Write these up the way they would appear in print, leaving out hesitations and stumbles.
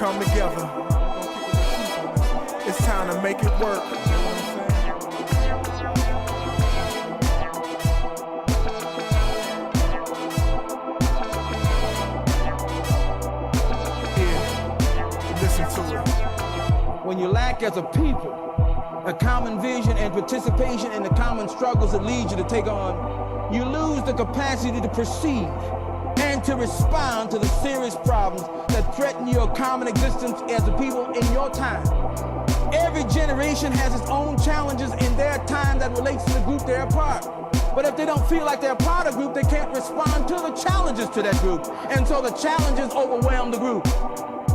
come together. It's time to make it work. When you lack as a people a common vision and participation in the common struggles that lead you to take on, you lose the capacity to perceive and to respond to the serious problems that threaten your common existence as a people in your time. Every generation has its own challenges in their time that relates to the group they're a part. But if they don't feel like they're a part of a group, they can't respond to the challenges to that group. And so the challenges overwhelm the group.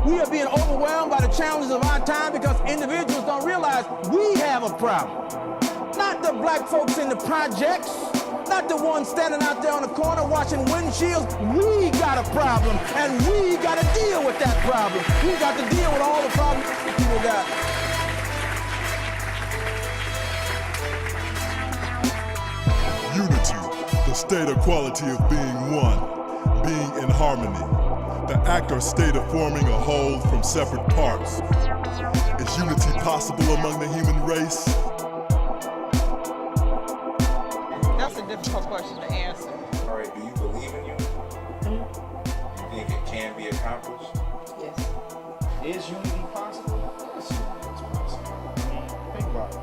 We are being overwhelmed by the challenges of our time because individuals don't realize we have a problem. Not the black folks in the projects, not the ones standing out there on the corner washing windshields. We got a problem, and we got to deal with that problem. We got to deal with all the problems people got. Unity, the state or quality of being one, being in harmony. The act or state of forming a whole from separate parts. Is unity possible among the human race? That's a difficult question to answer. All right, do you believe in unity? You think it can be accomplished? Yes. Is unity possible? Yes, unity is possible. I mean, think about it.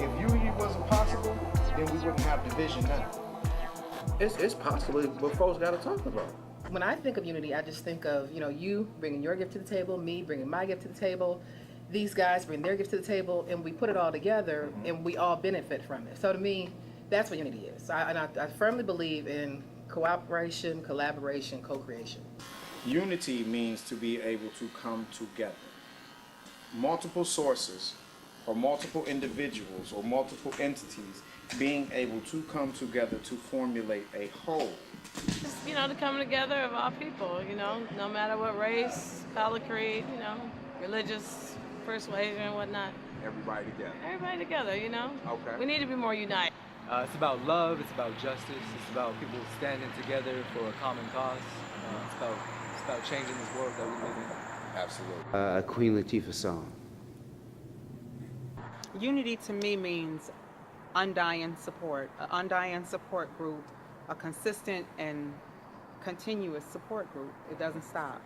If unity wasn't possible, then we wouldn't have division now. It's possible, but folks got to talk about it. When I think of unity, I just think of, you bringing your gift to the table, me bringing my gift to the table, these guys bring their gift to the table, and we put it all together, and we all benefit from it. So to me, that's what unity is. I firmly believe in cooperation, collaboration, co-creation. Unity means to be able to come together. Multiple sources, or multiple individuals, or multiple entities being able to come together to formulate a whole. Just, the coming together of all people, no matter what race, color, creed, religious persuasion and whatnot. Everybody together. Everybody together, Okay. We need to be more united. It's about love, it's about justice, it's about people standing together for a common cause. It's about changing this world that we live in. Absolutely. A Queen Latifah song. Unity to me means undying support, an undying support group, a consistent and continuous support group. It doesn't stop.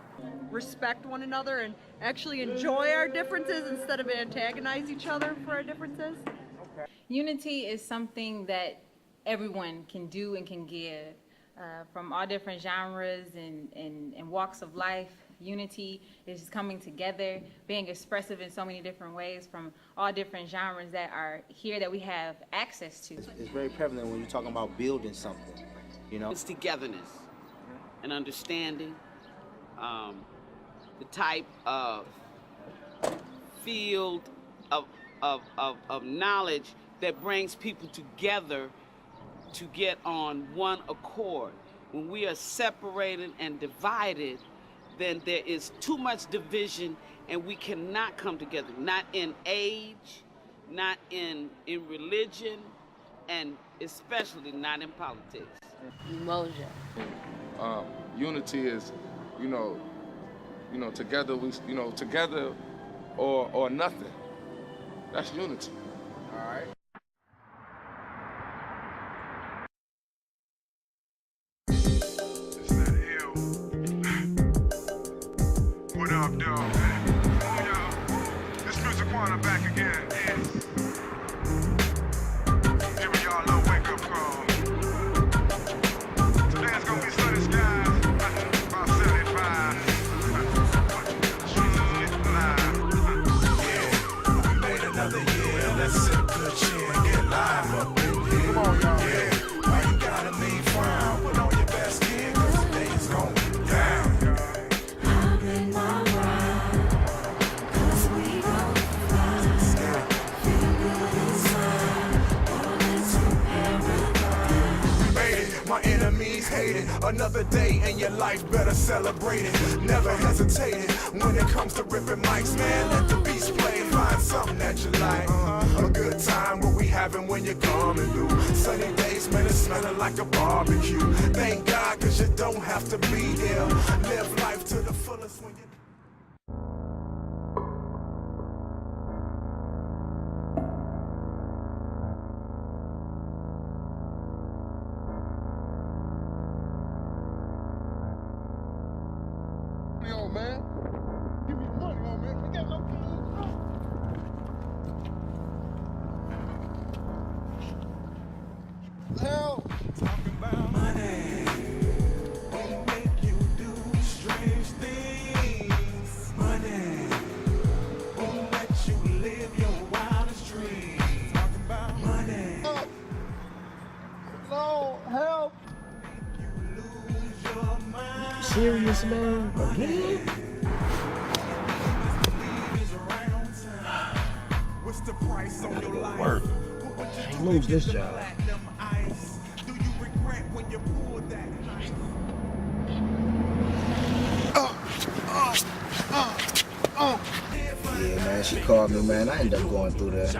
Respect one another and actually enjoy our differences instead of antagonize each other for our differences. Okay. Unity is something that everyone can do and can give from all different genres and walks of life. Unity is just coming together, being expressive in so many different ways from all different genres that are here that we have access to. It's very prevalent when you're talking about building something, It's togetherness and understanding, the type of field of knowledge that brings people together to get on one accord. When we are separated and divided, then there is too much division and we cannot come together, not in age, not in religion, and especially not in politics. Emotion. Unity is, together we, together or nothing. That's unity. All right. What up, dog? This music one, I'm back again. Giving y'all a little wake-up call. Today it's gonna be sunny skies, about 75. Yeah, we made another year. Let's sip good cheer and get live up in here. Come on, y'all. Yeah, why you gotta leave frown? Put on your best gear, 'cause the day's going down. Another day in your life, better celebrate it. Never hesitated when it comes to ripping mics, man. Let the beats play, find something that you like. A good time, what we having when you're coming through. Sunny days, man, it's smelling like a barbecue. Thank God, 'cause you don't have to be here. Live life to the fullest when you on, man. Give me your money, on, man. Ain't got no time. Hell. Talking about money. Won't make you do strange things. Money won't let you live your wildest dreams. Talking about money. No, help. You lose your mind. Serious, man? Again? What's the price on your life? Work. I lose this job. Do you regret when you pulled that knife? Yeah, man, she called me, man. I ended up going through that.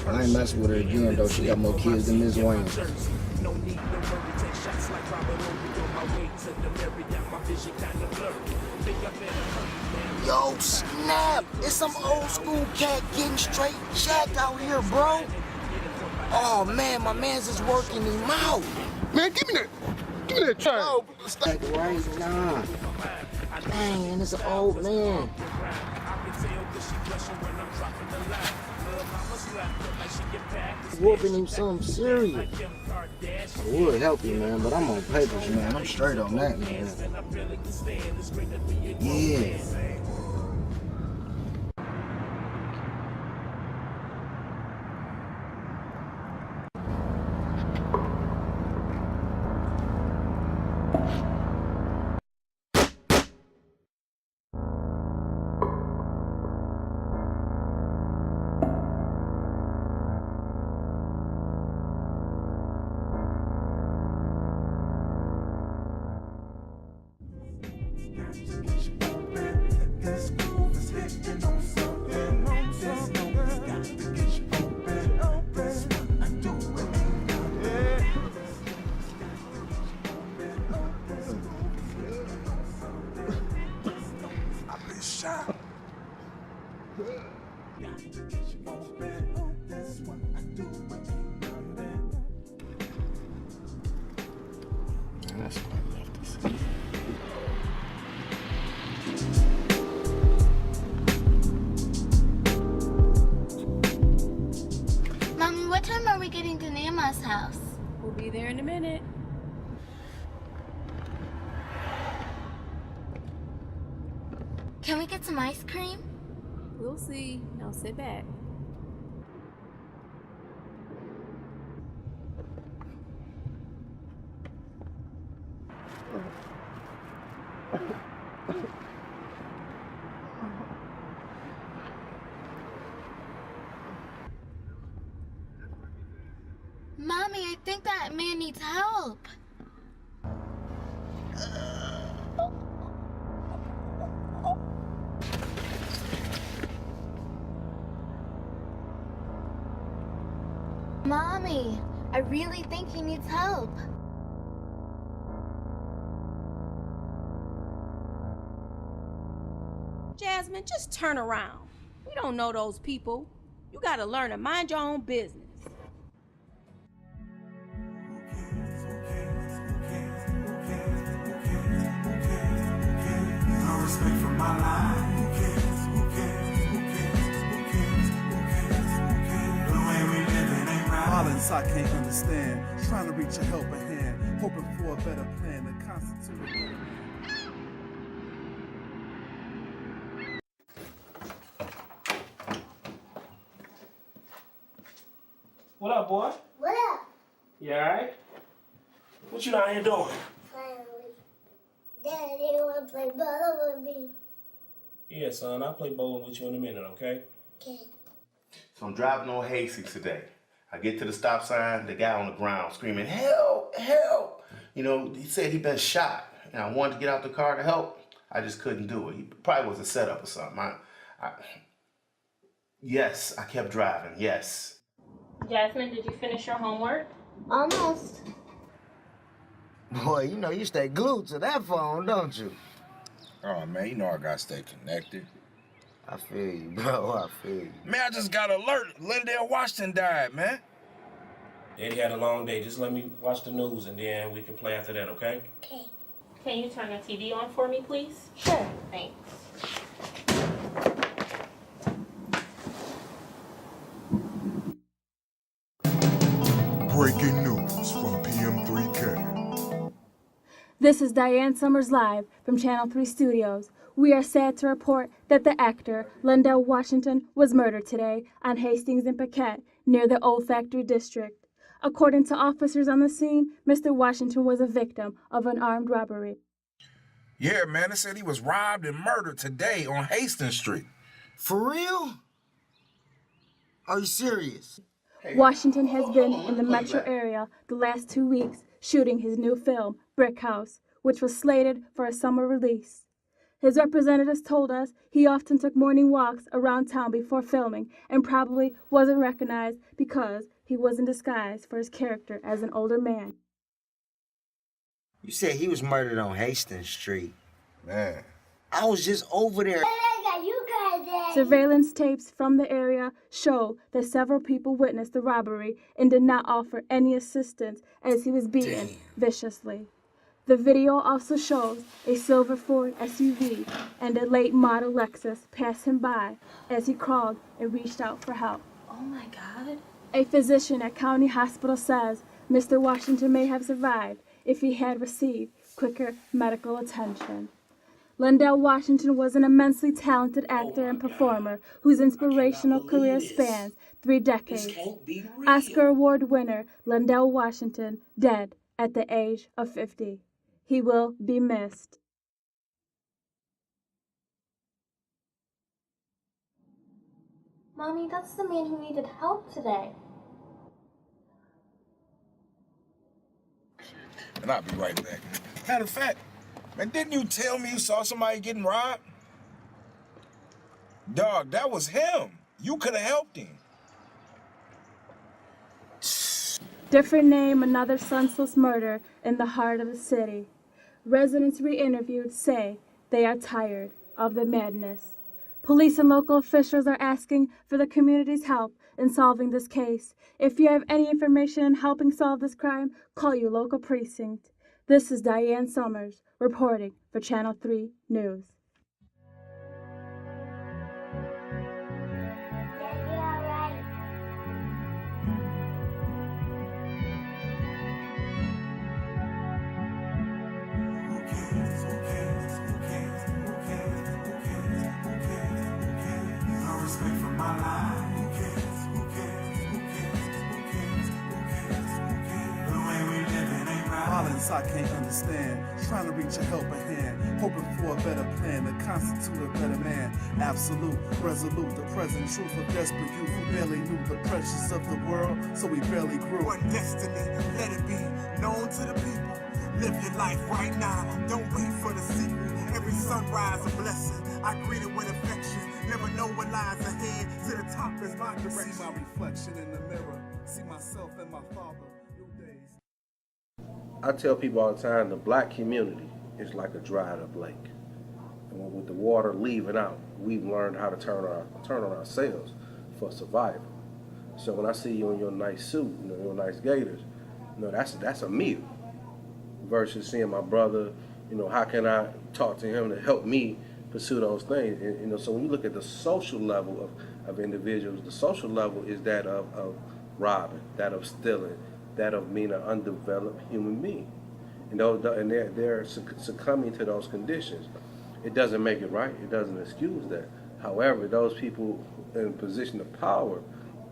I ain't messing with her again, though. She got more kids than Miss Wayne. No need, no worry, take shots like Robert Obi on my way to the Marriott. My vision kind of blurry. Think I better hurry, man. Yo, snap! It's some old school cat getting straight jacked out here, bro. Oh, man, my man's is working him out. Man, give me that. Give me that chain. Oh, stop right now. Dang, it's an old man. Whooping him something serious. I would help you, man, but I'm on papers, man. I'm straight on that, man. Yeah. This groove is hitting on something. This groove got to get you open. That's what I do with me. I've been shot. Got to get you open. That's what I do with me. That's what I love to see. Mommy, what time are we getting to Nama's house? We'll be there in a minute. Can we get some ice cream? We'll see. Now sit back. Mommy, I think that man needs help. Mommy, I really think he needs help. Jasmine, just turn around. We don't know those people. You gotta learn to mind your own business. No respect for my life. Who cares? Who cares? Who cares? Who cares? Who cares? Who cares? The way we living ain't right. Violence I can't understand. Trying to reach a helping hand, hoping for a better plan to constitute. What up, boy? What up? You alright? What you down here doing? Finally. Daddy, you want to play ball with me? Yeah, son, I'll play bowling with you in a minute, okay? Okay. So I'm driving on Hasty today. I get to the stop sign, the guy on the ground screaming, help, help. You know, he said he'd been shot. And I wanted to get out the car to help. I just couldn't do it. He probably was a setup or something. Yes, I kept driving, yes. Jasmine, did you finish your homework? Almost. Boy, you know you stay glued to that phone, don't you? Oh, man, you know I gotta stay connected. I feel you, bro. I feel you. Man, I just got alert. Lindell Washington died, man. Daddy had a long day. Just let me watch the news and then we can play after that, okay? Okay. Can you turn the TV on for me, please? Sure. Thanks. Breaking news from PM3K. This is Diane Summers live from Channel 3 Studios. We are sad to report that the actor Lindell Washington was murdered today on Hastings and Paquette near the Old Factory District. According to officers on the scene, Mr. Washington was a victim of an armed robbery. Yeah, man, they said he was robbed and murdered today on Hastings Street. For real? Are you serious? Washington has been in the metro area the last 2 weeks shooting his new film, Brick House, which was slated for a summer release. His representatives told us he often took morning walks around town before filming and probably wasn't recognized because he was in disguise for his character as an older man. You said he was murdered on Hastings Street. Man. I was just over there. Surveillance tapes from the area show that several people witnessed the robbery and did not offer any assistance as he was beaten viciously. The video also shows a silver Ford SUV and a late model Lexus pass him by as he crawled and reached out for help. Oh my God. A physician at County Hospital says Mr. Washington may have survived if he had received quicker medical attention. Lindell Washington was an immensely talented actor and performer whose inspirational career spans 3 decades. Oscar Award winner Lindell Washington dead at the age of 50. He will be missed. Mommy, that's the man who needed help today. And I'll be right back. Matter of fact, man, didn't you tell me you saw somebody getting robbed? Dog, that was him. You could have helped him. Different name, another senseless murder in the heart of the city. Residents re-interviewed say they are tired of the madness. Police and local officials are asking for the community's help in solving this case. If you have any information in helping solve this crime, call your local precinct. This is Diane Summers reporting for Channel 3 News. Violence I can't understand, trying to reach a helping hand, hoping for a better plan to constitute a better man. Absolute, resolute, the present truth of desperate youth who barely knew the pressures of the world, so we barely grew. One destiny, let it be known to the people. Live your life right now, don't wait for the sequel. Every sunrise a blessing, I greet it with affection. Never know what lies ahead, to the top is my direction. See my reflection in the mirror, see myself and my father. I tell people all the time, the black community is like a dried up lake. And with the water leaving out, we've learned how to turn on ourselves for survival. So when I see you in your nice suit, your nice gaiters, that's a meal. Versus seeing my brother, how can I talk to him to help me pursue those things? And, so when you look at the social level of individuals, the social level is that of robbing, that of stealing, that of being an undeveloped human being. And they're succumbing to those conditions. It doesn't make it right. It doesn't excuse that. However, those people in a position of power,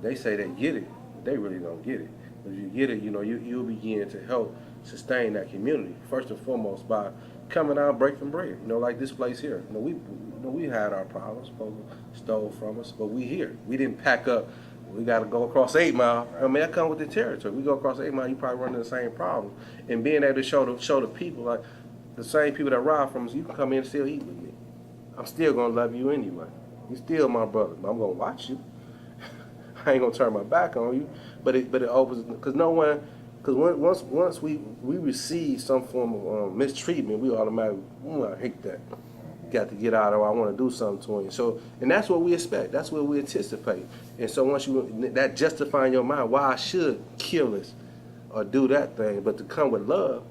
they say they get it. They really don't get it. If you get it, you'll begin to help sustain that community. First and foremost by coming out, breaking bread. Like this place here. We had our problems. People stole from us, but we here. We didn't pack up. We got to go across 8 Mile. I mean, that comes with the territory. We go across 8 Mile, you probably run into the same problem. And being able to show the people, like the same people that rob from us, you can come in and still eat with me. I'm still going to love you anyway. You're still my brother. I'm going to watch you. I ain't going to turn my back on you. But it opens, because once we receive some form of mistreatment, we automatically, I hate that. Got to get out, or I want to do something to him. So, and that's what we expect. That's what we anticipate. And so once that justifying your mind why I should kill this or do that thing, but to come with love,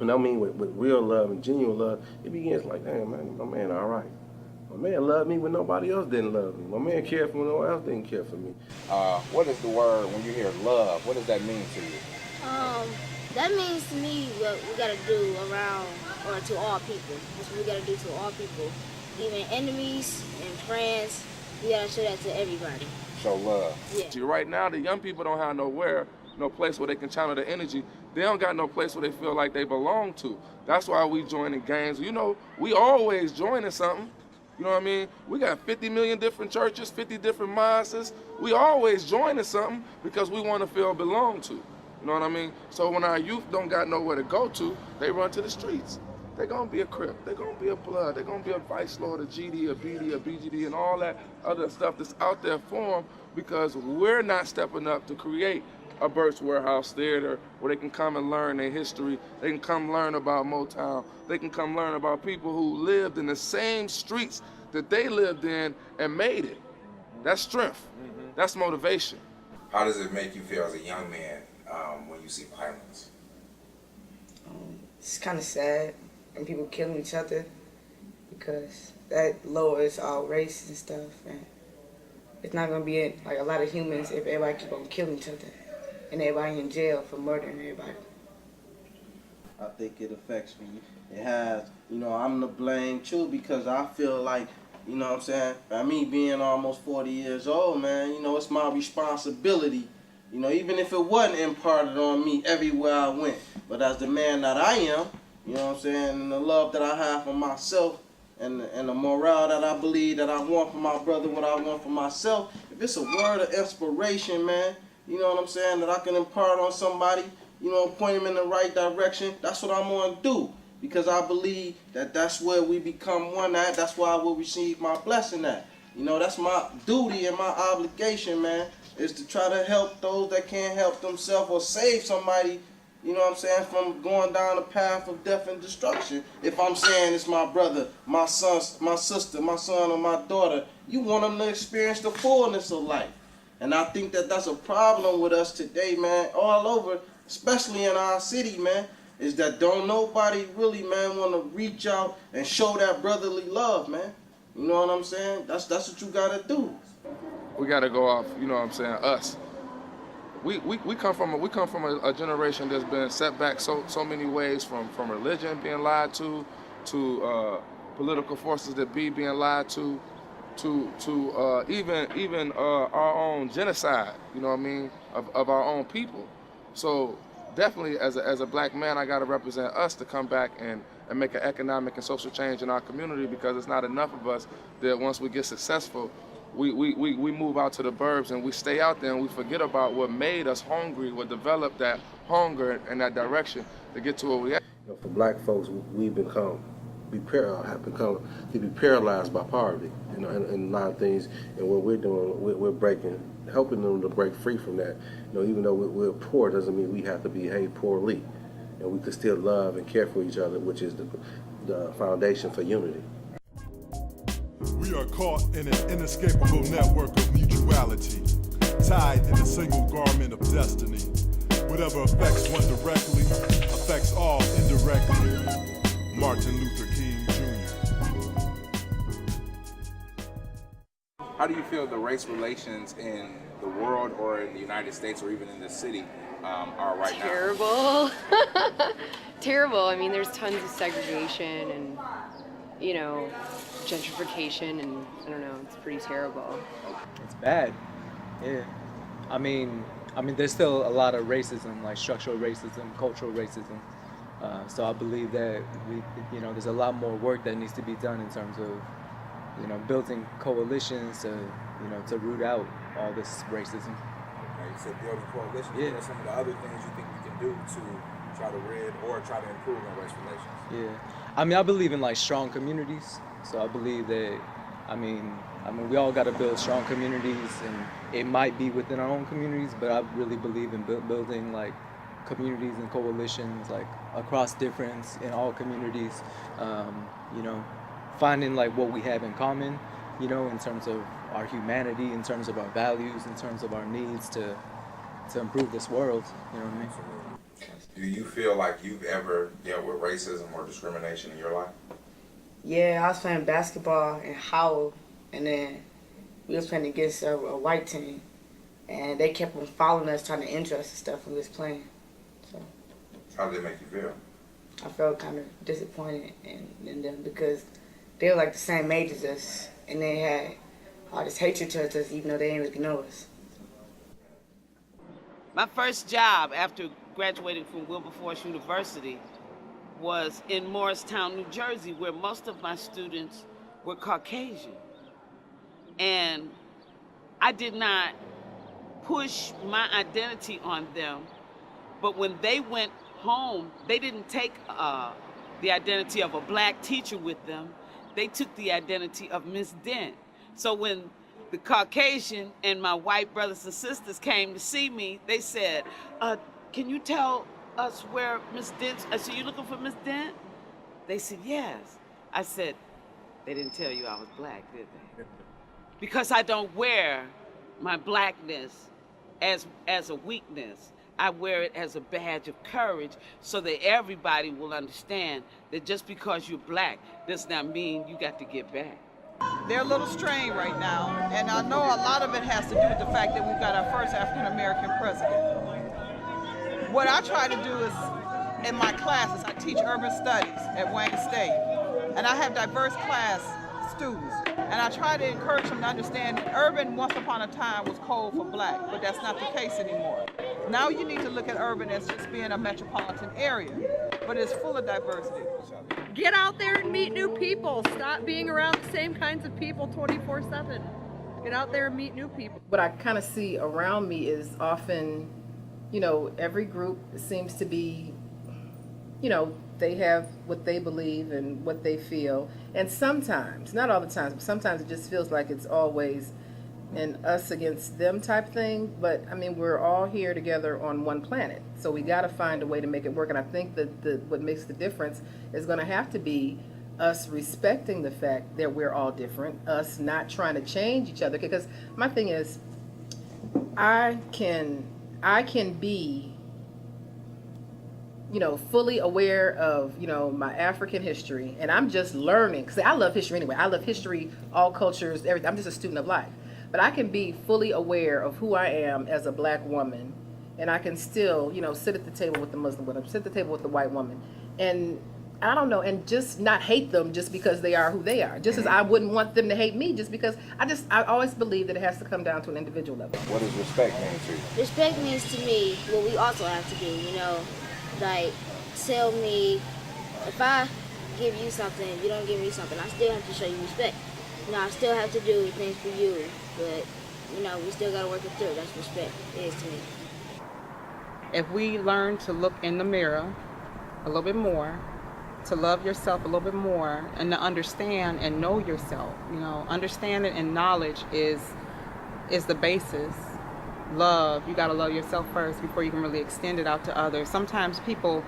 And I mean with real love and genuine love, it begins like, damn, man, my man all right. My man loved me when nobody else didn't love me. My man cared for me when no one else didn't care for me. What is the word, when you hear love, what does that mean to you? That means to me what we gotta do around, or to all people. That's what we gotta do to all people. Even enemies and friends, we gotta show that to everybody. Show love. Yeah. See, right now, the young people don't have no place where they can channel their energy. They don't got no place where they feel like they belong to. That's why we joining gangs. You know, we always joining something. You know what I mean? We got 50 million different churches, 50 different mosques. We always joining something because we want to feel belong to. You know what I mean? So when our youth don't got nowhere to go to, they run to the streets. They're gonna be a Crip, they're gonna be a Blood, they're gonna be a Vice Lord, a GD, a BD, a BGD, and all that other stuff that's out there for them because we're not stepping up to create a Burt's Warehouse Theater where they can come and learn their history, they can come learn about Motown, they can come learn about people who lived in the same streets that they lived in and made it. That's strength, that's motivation. How does it make you feel as a young man when you see violence? It's kind of sad when people killing each other because that lowers all race and stuff, and it's not gonna be like a lot of humans if everybody keep on killing each other and everybody in jail for murdering everybody. I think it affects me. It has, you know, I'm to blame too because I feel like, you know what I'm saying, by me being almost 40 years old, man, you know, it's my responsibility, you know, even if it wasn't imparted on me everywhere I went. But as the man that I am, you know what I'm saying, and the love that I have for myself and the morale that I believe that I want for my brother, what I want for myself, if it's a word of inspiration, man, you know what I'm saying, that I can impart on somebody, you know, point them in the right direction, that's what I'm going to do. Because I believe that that's where we become one at. That's where I will receive my blessing at. You know, that's my duty and my obligation, man, is to try to help those that can't help themselves or save somebody, you know what I'm saying, from going down the path of death and destruction. If I'm saying it's my brother, my son, my sister, my son or my daughter, you want them to experience the fullness of life. And I think that that's a problem with us today, man, all over, especially in our city, man. Is that don't nobody really, man, want to reach out and show that brotherly love, man. You know what I'm saying? That's what you gotta do. We gotta go off, you know what I'm saying, us. We come from a generation that's been set back so many ways, from religion being lied to political forces that be being lied to even our own genocide, you know what I mean, of our own people. So definitely, as a black man, I got to represent us to come back and make an economic and social change in our community, because it's not enough of us that once we get successful, we move out to the burbs and we stay out there and we forget about what made us hungry, what developed that hunger in that direction to get to where we at. You know, for black folks, have become to be paralyzed by poverty, you know, and a lot of things. And what we're doing, we're helping them to break free from that. You know, even though we're poor, doesn't mean we have to behave poorly, and we can still love and care for each other, which is the foundation for unity. We are caught in an inescapable network of mutuality, tied in a single garment of destiny. Whatever affects one directly, affects all indirectly. Martin Luther King Jr. How do you feel the race relations in the world or in the United States or even in the city are right now? Terrible. Terrible. I mean, there's tons of segregation and, you know, gentrification, and I don't know, it's pretty terrible. It's bad. Yeah. I mean, there's still a lot of racism, like structural racism, cultural racism. So I believe that there's a lot more work that needs to be done in terms of, building coalitions to root out all this racism. Okay, you said building coalitions. Yeah. What are some of the other things you think we can do to try to rid or try to improve on race relations? Yeah. I mean, I believe in strong communities. So I believe that, we all got to build strong communities, and it might be within our own communities, but I really believe in building communities and coalitions across difference in all communities. Finding what we have in common, in terms of our humanity, in terms of our values, in terms of our needs to improve this world. You know what I mean? Do you feel like you've ever dealt with racism or discrimination in your life? Yeah, I was playing basketball in Howell, and then we was playing against a white team, and they kept on following us, trying to injure us and stuff when we was playing. So How did it make you feel? I felt kind of disappointed in them because they were like the same age as us, and they had all this hatred towards us, even though they didn't really know us. My first job after graduating from Wilberforce University was in Morristown, New Jersey, where most of my students were Caucasian. And I did not push my identity on them, but when they went home, they didn't take the identity of a black teacher with them. They took the identity of Miss Dent. So when the Caucasian and my white brothers and sisters came to see me, they said, can you tell us where Miss Dent, I said, you looking for Miss Dent? They said, yes. I said, they didn't tell you I was black, did they? Because I don't wear my blackness as a weakness. I wear it as a badge of courage so that everybody will understand that just because you're black does not mean you got to get back. They're a little strained right now, and I know a lot of it has to do with the fact that we've got our first African-American president. What I try to do is, in my classes, I teach urban studies at Wayne State, and I have diverse class students, and I try to encourage them to understand that urban once upon a time was code for black, but that's not the case anymore. Now you need to look at urban as just being a metropolitan area, but it's full of diversity. Get out there and meet new people. Stop being around the same kinds of people 24/7. Get out there and meet new people. What I kind of see around me is often, every group seems to be, they have what they believe and what they feel. And sometimes, not all the times, but sometimes it just feels like it's always an us against them type thing. But I mean, we're all here together on one planet. So we got to find a way to make it work. And I think that what makes the difference is going to have to be us respecting the fact that we're all different, us not trying to change each other. Because my thing is, I can be fully aware of, my African history, and I'm just learning, because I love history anyway. I love history, all cultures, everything. I'm just a student of life. But I can be fully aware of who I am as a black woman, and I can still, sit at the table with the Muslim woman, sit at the table with the white woman, and I don't know, and just not hate them just because they are who they are. Just as I wouldn't want them to hate me just because I always believe that it has to come down to an individual level. What does respect mean to you? Respect means to me what we also have to do, like tell me, if I give you something, you don't give me something, I still have to show you respect. I still have to do things for you, but we still gotta work it through. That's respect is to me. If we learn to look in the mirror a little bit more, to love yourself a little bit more, and to understand and know yourself, understanding and knowledge is the basis. Love, you gotta love yourself first before you can really extend it out to others. Sometimes people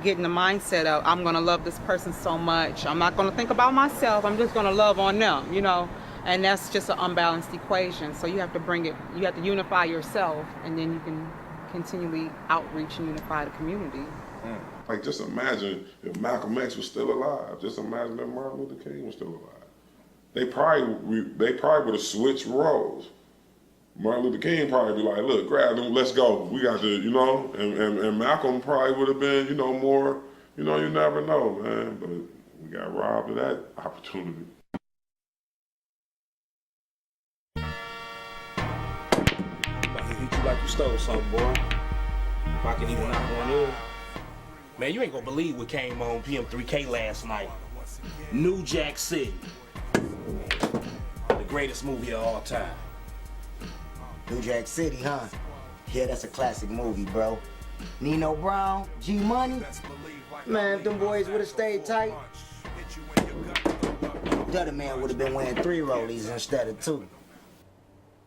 get in the mindset of, I'm gonna love this person so much, I'm not gonna think about myself, I'm just gonna love on them, and that's just an unbalanced equation. So you have to unify yourself, and then you can continually outreach and unify the community. Like, just imagine if Malcolm X was still alive. Just imagine if Martin Luther King was still alive. They probably would have switched roles. Martin Luther King probably be like, look, grab them, let's go. We got to, and Malcolm probably would have been, more, you never know, man. But we got robbed of that opportunity. About to hit you like you stole something, boy. If I can even knock one in. Man, you ain't gonna believe what came on PM3K last night. New Jack City. The greatest movie of all time. New Jack City, huh? Yeah, that's a classic movie, bro. Nino Brown, G Money. Man, if them boys would have stayed tight, the other man would have been wearing 3 rollies instead of 2.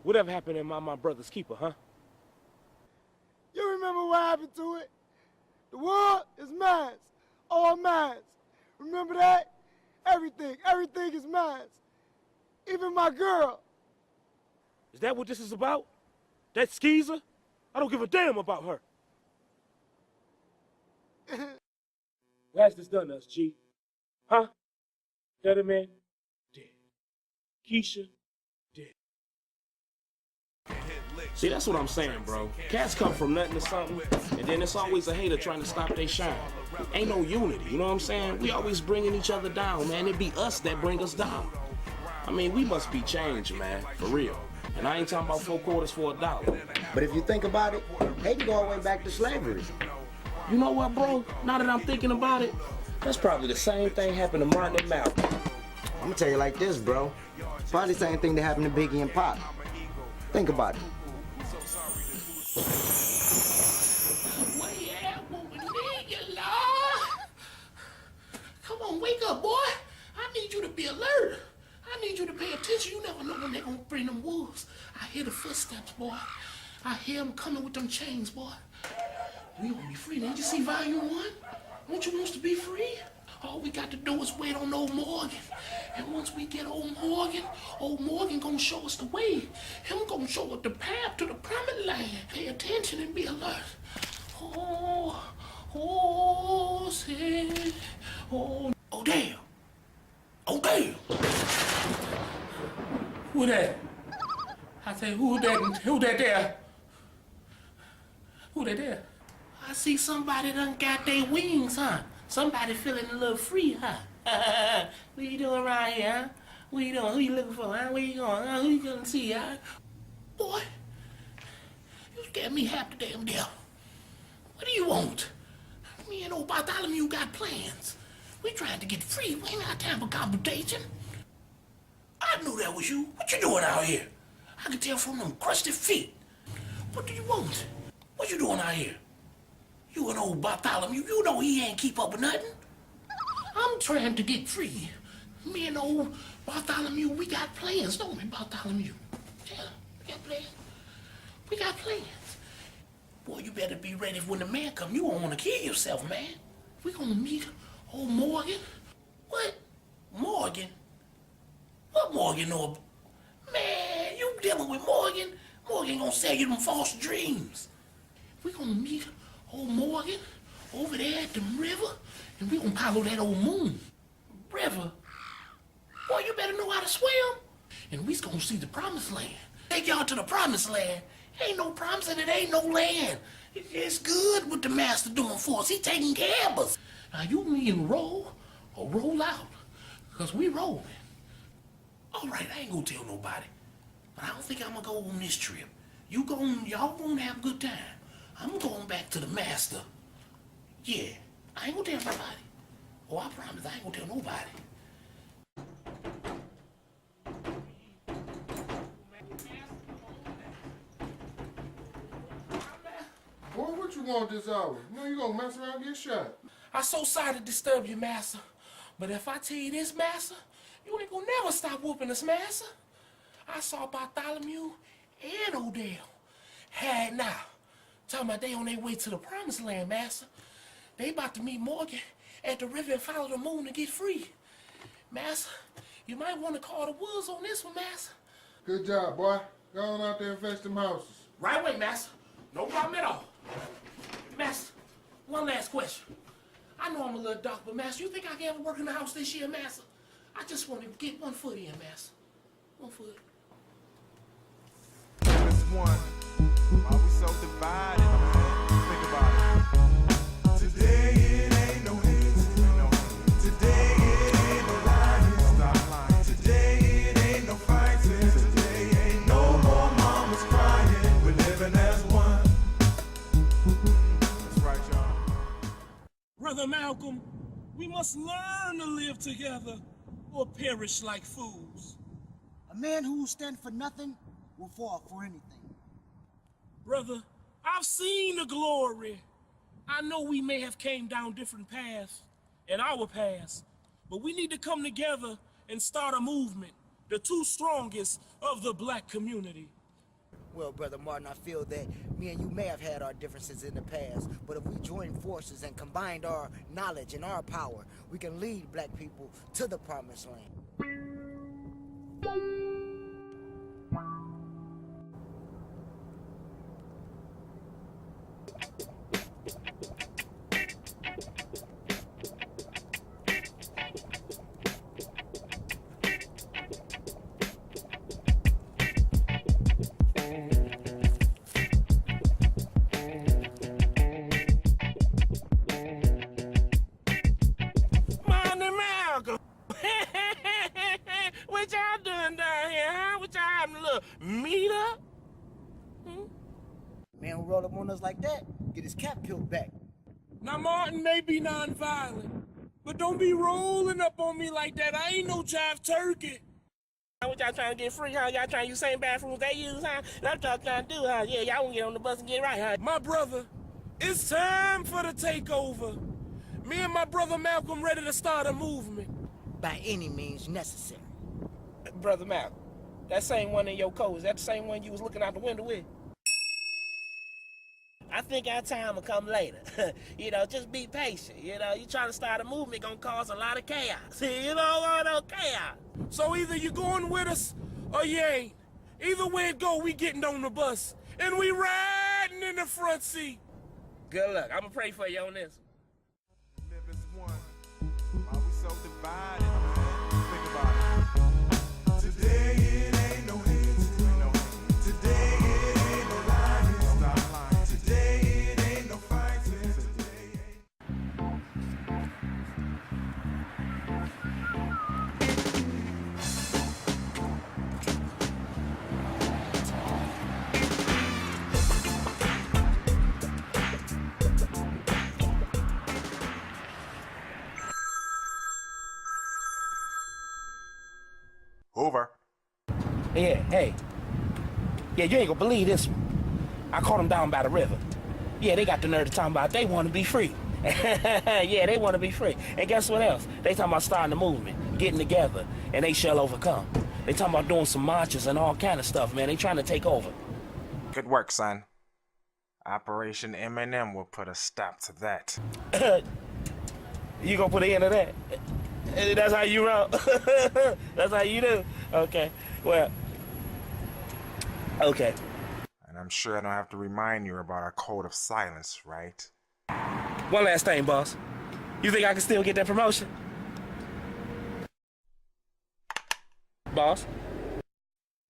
Whatever happened in my brother's keeper, huh? You remember what happened to it? The world is mine, all mine. Remember that? Everything is mine. Even my girl. Is that what this is about? That skeezer? I don't give a damn about her. Who has this done to us, G? Huh? Better man? Dead. Keisha? Dead. See, that's what I'm saying, bro. Cats come from nothing to something, and then it's always a hater trying to stop their shine. Ain't no unity, you know what I'm saying? We always bringing each other down, man. It be us that bring us down. I mean, we must be changed, man, for real. And I ain't talking about 4 quarters for $1. But if you think about it, they can go all the way back to slavery. You know what, bro? Now that I'm thinking about it, that's probably the same thing happened to Martin and Malcolm. I'm gonna tell you like this, bro. It's probably the same thing that happened to Biggie and Pop. Think about it. Come on, wake up, boy. I need you to be alert. I need you to pay attention. You never know when they're gonna bring them wolves. I hear the footsteps, boy. I hear them coming with them chains, boy. We gonna be free. Didn't you see Volume 1? Don't you want us to be free? All we got to do is wait on old Morgan. And once we get old Morgan gonna show us the way. Him gonna show us the path to the promised land. Pay attention and be alert. Say, oh, damn. Oh, damn. Who that? I say, who that there? Who that there? I see somebody done got their wings, huh? Somebody feeling a little free, huh? What you doing around here, huh? What you doing? Who you looking for, huh? Where you going? Huh? Who you gonna see, huh? Boy, you scared me half the damn deal. What do you want? Me and old Bartholomew got plans. We trying to get free. We ain't got time for confrontation. I knew that was you. What you doing out here? I can tell from them crusty feet. What do you want? What you doing out here? You and old Bartholomew, you know he ain't keep up with nothing. I'm trying to get free. Me and old Bartholomew, we got plans, don't we, Bartholomew? Yeah, we got plans. We got plans. Boy, you better be ready when the man come. You won't want to kill yourself, man. We gonna meet old Morgan. What? Morgan? What Morgan know about? Man, you dealing with Morgan? Morgan gonna sell you them false dreams. We gonna meet old Morgan over there at the river, and we gonna follow that old moon. River? Boy, you better know how to swim. And we's gonna see the promised land. Take y'all to the promised land. Ain't no promise and it ain't no land. It's good what the master doing for us. He taking care of us. Now you mean roll or roll out, because we rolling. All right, I ain't gonna tell nobody, but I don't think I'm gonna go on this trip. Y'all gonna have a good time. I'm going back to the master. Yeah, I ain't gonna tell nobody. Oh, I promise I ain't gonna tell nobody. Boy, what you want this hour? You know you gonna mess around and get shot. I'm so sorry to disturb you, master. But if I tell you this, master, you ain't gonna never stop whooping us, master. I saw Bartholomew and Odell. Had now. Talking about they on their way to the promised land, master. They about to meet Morgan at the river and follow the moon to get free. Master, you might want to call the woods on this one, master. Good job, boy. Go on out there and fetch them houses. Right away, master. No problem at all. Master, one last question. I know I'm a little dark, but master, you think I can ever work in the house this year, master? I just want to get 1 foot in, master. 1 foot. As one, why we so divided, man? Think about it. Today it ain't no hate. Today it ain't no lying. Stop lying. Today it ain't no fighting. Today ain't no more mamas crying. We're living as one. That's right, y'all. Brother Malcolm, we must learn to live together or perish like fools. A man who will stand for nothing will fall for anything. Brother, I've seen the glory. I know we may have came down different paths in our past, but we need to come together and start a movement, the 2 strongest of the black community. Well, Brother Martin, I feel that me and you may have had our differences in the past, but if we join forces and combined our knowledge and our power, we can lead black people to the promised land. What y'all doing down here, huh? What y'all having a little meet up? Man who roll up on us like that, get his cap peeled back. Now, Martin may be non-violent, but don't be rolling up on me like that. I ain't no jive turkey. What y'all trying to get free, huh? Y'all trying to use the same bathrooms they use, huh? That's what y'all trying to do, huh? Yeah, y'all want to get on the bus and get right, huh? My brother, it's time for the takeover. Me and my brother Malcolm ready to start a movement. By any means necessary. Brother Malcolm, that same one in your coat, is that the same one you was looking out the window with? I think our time will come later. You know, just be patient. You know, you trying to start a movement gonna cause a lot of chaos. You don't want no chaos. So either you going with us or you ain't. Either way it go, we getting on the bus and we riding in the front seat. Good luck. I'ma pray for you on this. Live as one. Why we so divided, man? Think about it. Today it ain't no hate. Today it ain't no lying. Stop lying. Today it ain't no fighting. Over. Yeah, hey. Yeah, you ain't gonna believe this one. I caught them down by the river. Yeah, they got the nerve to talk about they want to be free. Yeah, they want to be free. And guess what else? They talking about starting a movement, getting together, and they shall overcome. They talking about doing some marches and all kind of stuff, man. They trying to take over. Good work, son. Operation M&M will put a stop to that. You gonna put an end to that? That's how you roll? That's how you do? Okay, well, okay. And I'm sure I don't have to remind you about our code of silence, right? One last thing, boss. You think I can still get that promotion? Boss?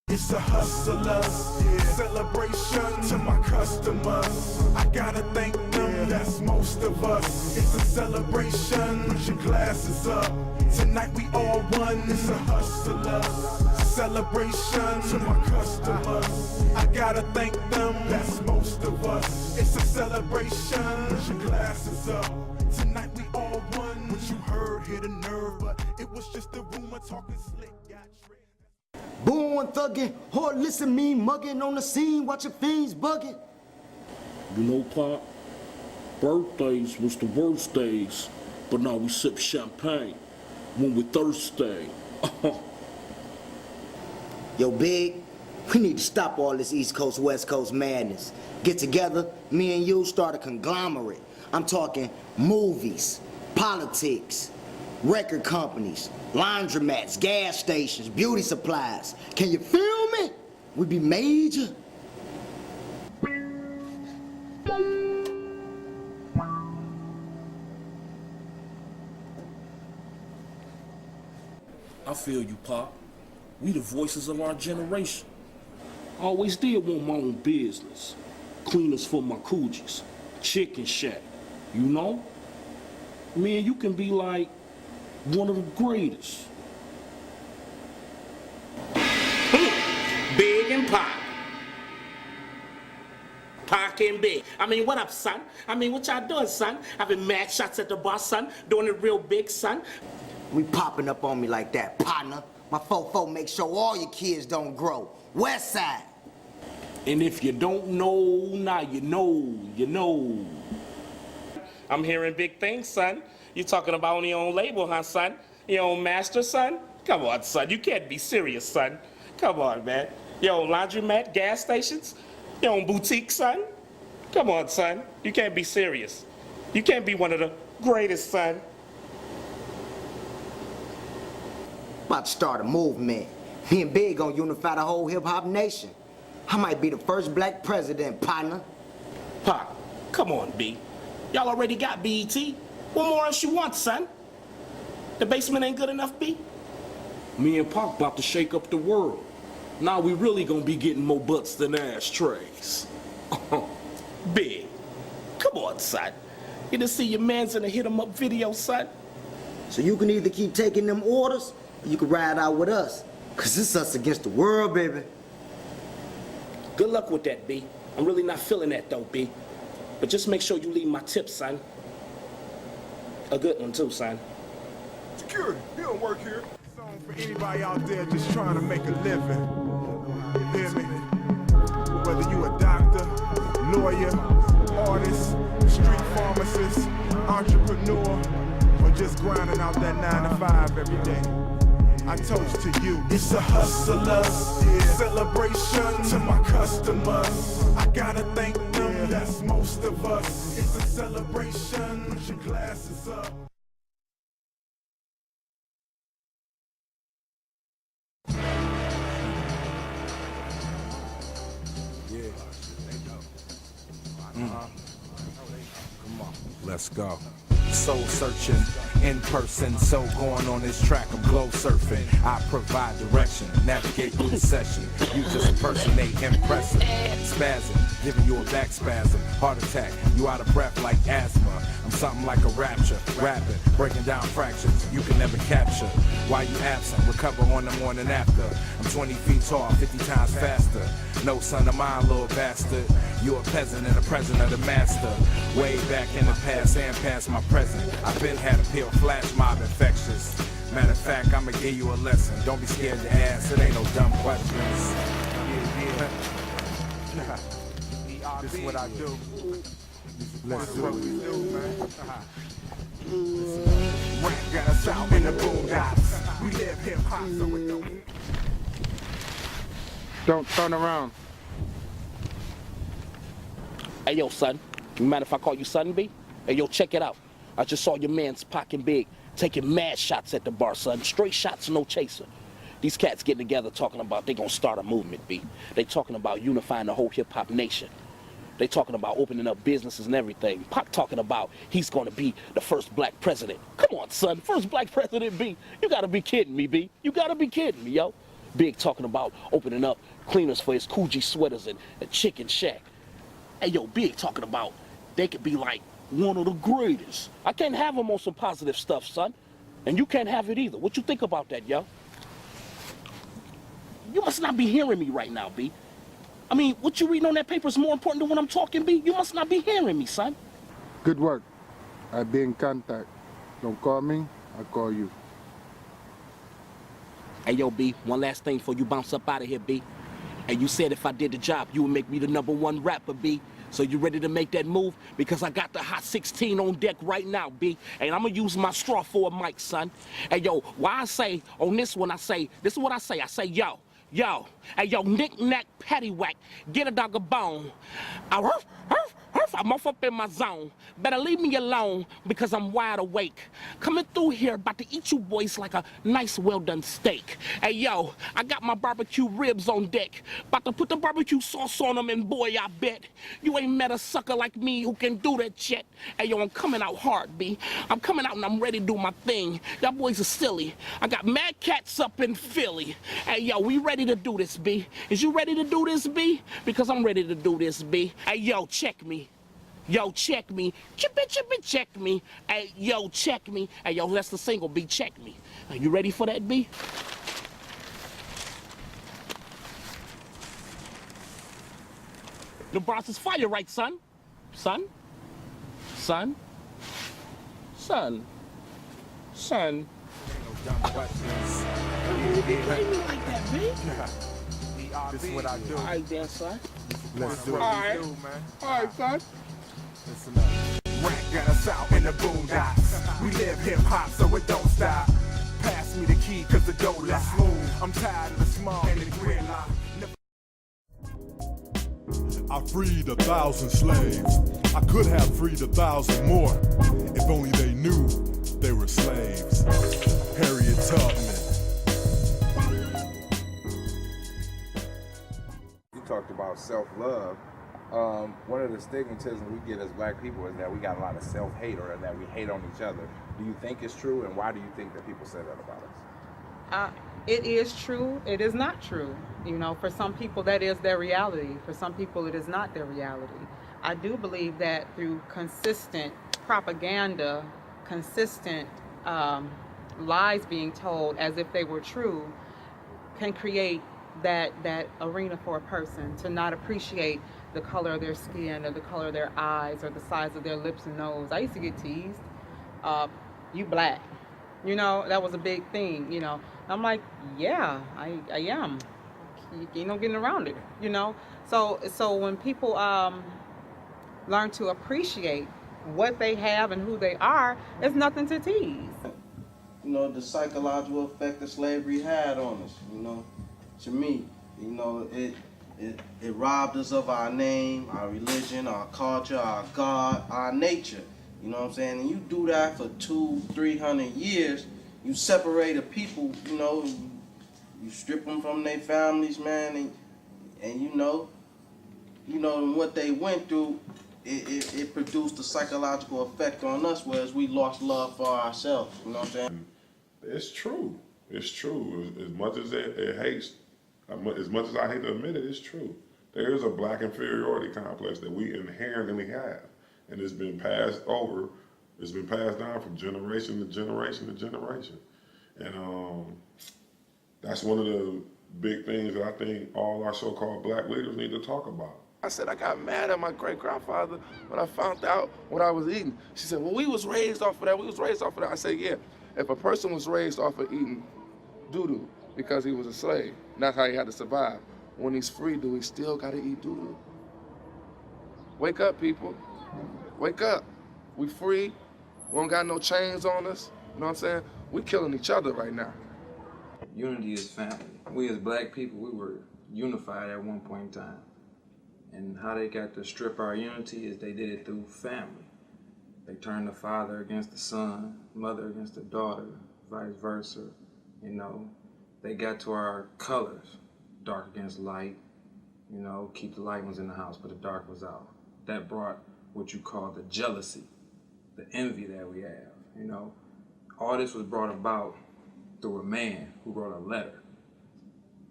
It's a hustler, celebration to my customers. I gotta thank them, that's most of us. It's a celebration, put your glasses up. Tonight we all one, it's a hustler, celebration to my customers. I gotta thank them, that's most of us. It's a celebration, put your glasses up. Tonight we all one, what you heard hit a nerve, but it was just a rumor talking slick, got tricked. Born thuggin', or listen me mugging on the scene, watching fiends bugging. You know, Pop, birthdays was the worst days, but now we sip champagne when we're thirsty. Yo, Big, we need to stop all this East Coast, West Coast madness. Get together, me and you start a conglomerate. I'm talking movies, politics, record companies, laundromats, gas stations, beauty supplies. Can you feel me? We be major. I feel you, Pop. We the voices of our generation. I always did want my own business. Cleaners for my coogies. Chicken shack. You know? Me and you can be like one of the greatest. Big and Pac. Pac and Big. I mean, what up, son? I mean, what y'all doing, son? Having mad shots at the boss, son? Doing it real big, son? We popping up on me like that, partner. My fofo make sure all your kids don't grow. West Side. And if you don't know, now you know, you know. I'm hearing big things, son. You talking about on your own label, huh, son? Your own master, son? Come on, son. You can't be serious, son. Come on, man. Your own laundromat, gas stations? Your own boutique, son? Come on, son. You can't be serious. You can't be one of the greatest, son. About to start a movement. Me and Big gonna unify the whole hip-hop nation. I might be the first black president, partner. Pop, come on, B. Y'all already got BET. What more else you want, son? The basement ain't good enough, B? Me and Pac about to shake up the world. Now we really gonna be getting more butts than ashtrays. Big. Come on, son. You didn't see your mans in a hit 'em up video, son? So you can either keep taking them orders, or you can ride out with us. Cause it's us against the world, baby. Good luck with that, B. I'm really not feeling that though, B. But just make sure you leave my tip, son. A good one too, son. Security, he don't work here. Song for anybody out there just trying to make a living. You hear me? Whether you a doctor, lawyer, artist, street pharmacist, entrepreneur, or just grinding out that 9 to 5 every day. I toast to you. It's a hustler, celebration to my customers. I gotta thank them, that's most of us. It's a celebration, put your glasses up. Yeah. Come on, let's go. Soul searching, in person, so going on this track, I'm glow surfing. I provide direction, navigate through the session. You just impersonate, impressive, spazzing, giving you a back spasm, heart attack, you out of breath like asthma. I'm something like a rapture, rapping, breaking down fractures you can never capture. While you absent, recover on the morning after. I'm 20 feet tall, 50 times faster. No son of mine, little bastard. You a peasant and a present of the master. Way back in the past and past my present. I've been had a pill, flash mob infectious. Matter of fact, I'ma give you a lesson. Don't be scared to ask, it ain't no dumb questions. This is what I do. Let's do what we do, man. Rap got us out in the boondocks. We live hip hop, so it Don't turn around. Hey, yo, son. You mind if I call you son, B? Hey, yo, check it out. I just saw your man's pocking big, taking mad shots at the bar, son. Straight shots, no chaser. These cats getting together talking about they gonna start a movement, B. They talking about unifying the whole hip-hop nation. They talking about opening up businesses and everything. Pac talking about he's gonna be the first black president. Come on, son, first black president, B. You gotta be kidding me, B. You gotta be kidding me, yo. Big talking about opening up cleaners for his Coogee sweaters and a chicken shack. Hey, yo, Big talking about they could be like one of the greatest. I can't have them on some positive stuff, son. And you can't have it either. What you think about that, yo? You must not be hearing me right now, B. I mean, what you reading on that paper is more important than when I'm talking, B. You must not be hearing me, son. Good work. I'll be in contact. Don't call me, I'll call you. Hey, yo, B, one last thing before you bounce up out of here, B. And you said if I did the job, you would make me the #1 rapper, B. So you ready to make that move? Because I got the hot 16 on deck right now, B. And I'm gonna use my straw for a mic, son. Hey, yo, why I say on this one, this is what I say, yo, hey, yo, knick-knack, paddywhack, get a dog a bone. I'm off up in my zone. Better leave me alone because I'm wide awake. Coming through here, about to eat you boys like a nice well-done steak. Hey, yo, I got my barbecue ribs on deck. About to put the barbecue sauce on them, and boy, I bet you ain't met a sucker like me who can do that shit. Hey, yo, I'm coming out hard, B. I'm coming out and I'm ready to do my thing. Y'all boys are silly. I got mad cats up in Philly. Hey, yo, we ready to do this, B? Is you ready to do this, B? Because I'm ready to do this, B. Hey, yo, check me. Yo, check me. Chippy, check me. Hey, yo, check me. Hey, yo, that's the single, B. Check me. Are you ready for that, B? The Bronx is fire, right, son? Son? Son? Son? Son? Ain't no dumb questions. Like that, B? This is what I do. All right, then, son. Let's do All right. what we do, man. All right, son. Listen up. Rap got us out in the boondocks. We live hip hop, so it don't stop. Pass me the key, cause the door less smooth. I'm tired of the small and the gridlock. I freed 1,000 slaves. I could have freed 1,000 more if only they knew they were slaves. Harriet Tubman. You talked about self-love. One of the stigmatisms we get as black people is that we got a lot of self-hate, or that we hate on each other. Do you think it's true, and why do you think that people say that about us? It is true. It is not true. You know, for some people that is their reality. For some people it is not their reality. I do believe that through consistent propaganda, consistent lies being told as if they were true can create that arena for a person to not appreciate the color of their skin or the color of their eyes or the size of their lips and nose. I used to get teased, you black. You know, that was a big thing, you know. I'm like, yeah, I am. You know, getting around it, you know. So when people learn to appreciate what they have and who they are, it's nothing to tease. You know, the psychological effect that slavery had on us, you know, to me, you know, it robbed us of our name, our religion, our culture, our God, our nature. You know what I'm saying? And you do that for 200-300 years, you separate a people, you know, you strip them from their families, man, and you know what they went through, it produced a psychological effect on us, whereas we lost love for ourselves. You know what I'm saying? It's true. It's true. As much as it hates, as much as I hate to admit it, it's true. There is a black inferiority complex that we inherently have, and it's been passed over. It's been passed down from generation to generation to generation, and that's one of the big things that I think all our so-called black leaders need to talk about. I said I got mad at my great-grandfather when I found out what I was eating. She said, well, we was raised off of that. We was raised off of that. I said, yeah. If a person was raised off of eating doo-doo because he was a slave, and that's how he had to survive, when he's free, do he still got to eat doo-doo? Wake up, people. Wake up. We free. We don't got no chains on us. You know what I'm saying? We killing each other right now. Unity is family. We as black people, we were unified at one point in time. And how they got to strip our unity is they did it through family. They turned the father against the son, mother against the daughter, vice versa. You know, they got to our colors, dark against light. You know, keep the light ones in the house, but the dark was out. That brought what you call the jealousy, the envy that we have. You know, all this was brought about through a man who wrote a letter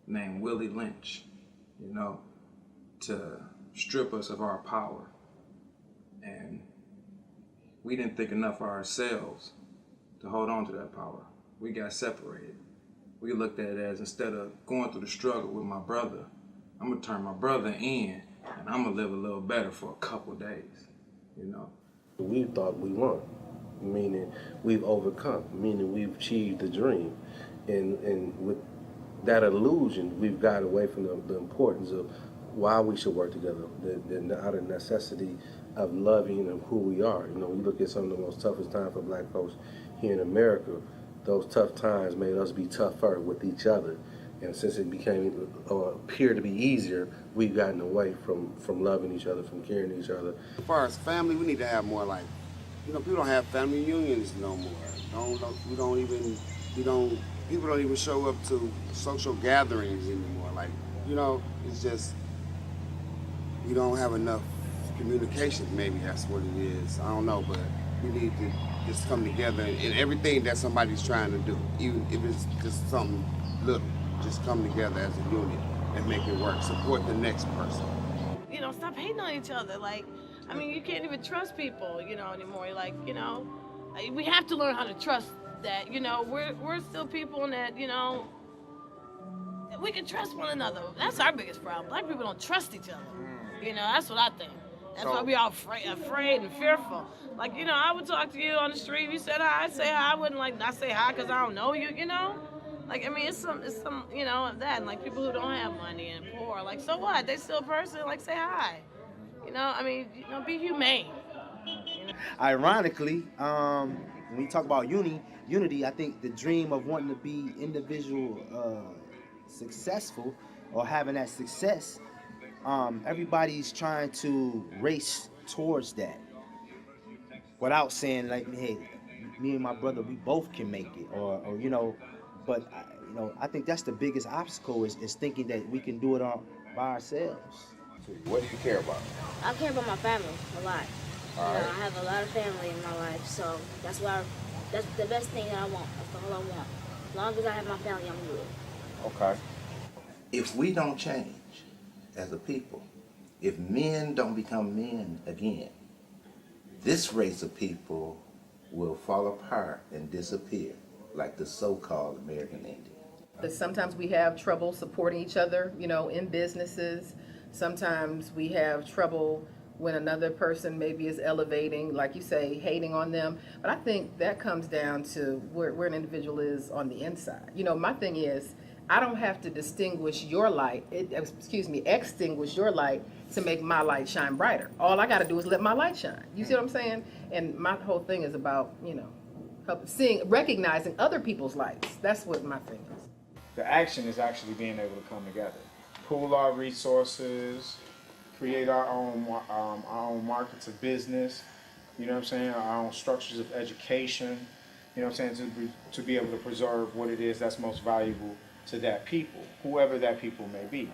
named Willie Lynch, you know, to strip us of our power. And we didn't think enough of ourselves to hold on to that power. We got separated. We looked at it as, instead of going through the struggle with my brother, I'm gonna turn my brother in and I'm gonna live a little better for a couple days, you know. We thought we won, meaning we've overcome, meaning we've achieved the dream. And with that illusion, we've got away from the importance of why we should work together, the utter necessity of loving and who we are. You know, you look at some of the most toughest times for black folks here in America, those tough times made us be tougher with each other. And since it became, or appeared to be easier, we've gotten away from loving each other, from caring each other. As far as family, we need to have more like, you know, people don't have family reunions no more. People don't even show up to social gatherings anymore. Like, you know, it's just, we don't have enough communication, maybe that's what it is. I don't know, but we need to just come together in everything that somebody's trying to do, even if it's just something little. Just come together as a unit and make it work. Support the next person. You know, stop hating on each other. Like, I mean, you can't even trust people, you know, anymore. Like, you know, we have to learn how to trust that, you know, we're still people that, you know, we can trust one another. That's our biggest problem. Black people don't trust each other. You know, that's what I think. That's why we all afraid and fearful. Like, you know, I would talk to you on the street. If you said hi, I'd say hi. I wouldn't, like, not say hi because I don't know you, you know? Like, I mean, it's some, you know, of that. And, like, people who don't have money and poor, like, so what? They still a person, like, say hi. You know, I mean, you know, be humane. You know? Ironically, when you talk about unity, I think the dream of wanting to be individual successful or having that success, everybody's trying to race towards that without saying, like, hey, me and my brother, we both can make it, or you know. But you know, I think that's the biggest obstacle is thinking that we can do it by ourselves. What do you care about? I care about my family a lot. All You know, right. I have a lot of family in my life, so that's the best thing that I want. That's all I want. As long as I have my family, I'm good. Okay. If we don't change as a people, if men don't become men again, this race of people will fall apart and disappear like the so-called American Indian. But sometimes we have trouble supporting each other, you know, in businesses. Sometimes we have trouble when another person maybe is elevating, like you say, hating on them. But I think that comes down to where an individual is on the inside. You know, my thing is, I don't have to extinguish your light to make my light shine brighter. All I got to do is let my light shine. You see what I'm saying? And my whole thing is about, you know, recognizing other people's lights. That's what my thing is. The action is actually being able to come together, pool our resources, create our own markets of business, you know what I'm saying, our own structures of education, you know what I'm saying, to be able to preserve what it is that's most valuable to that people, whoever that people may be.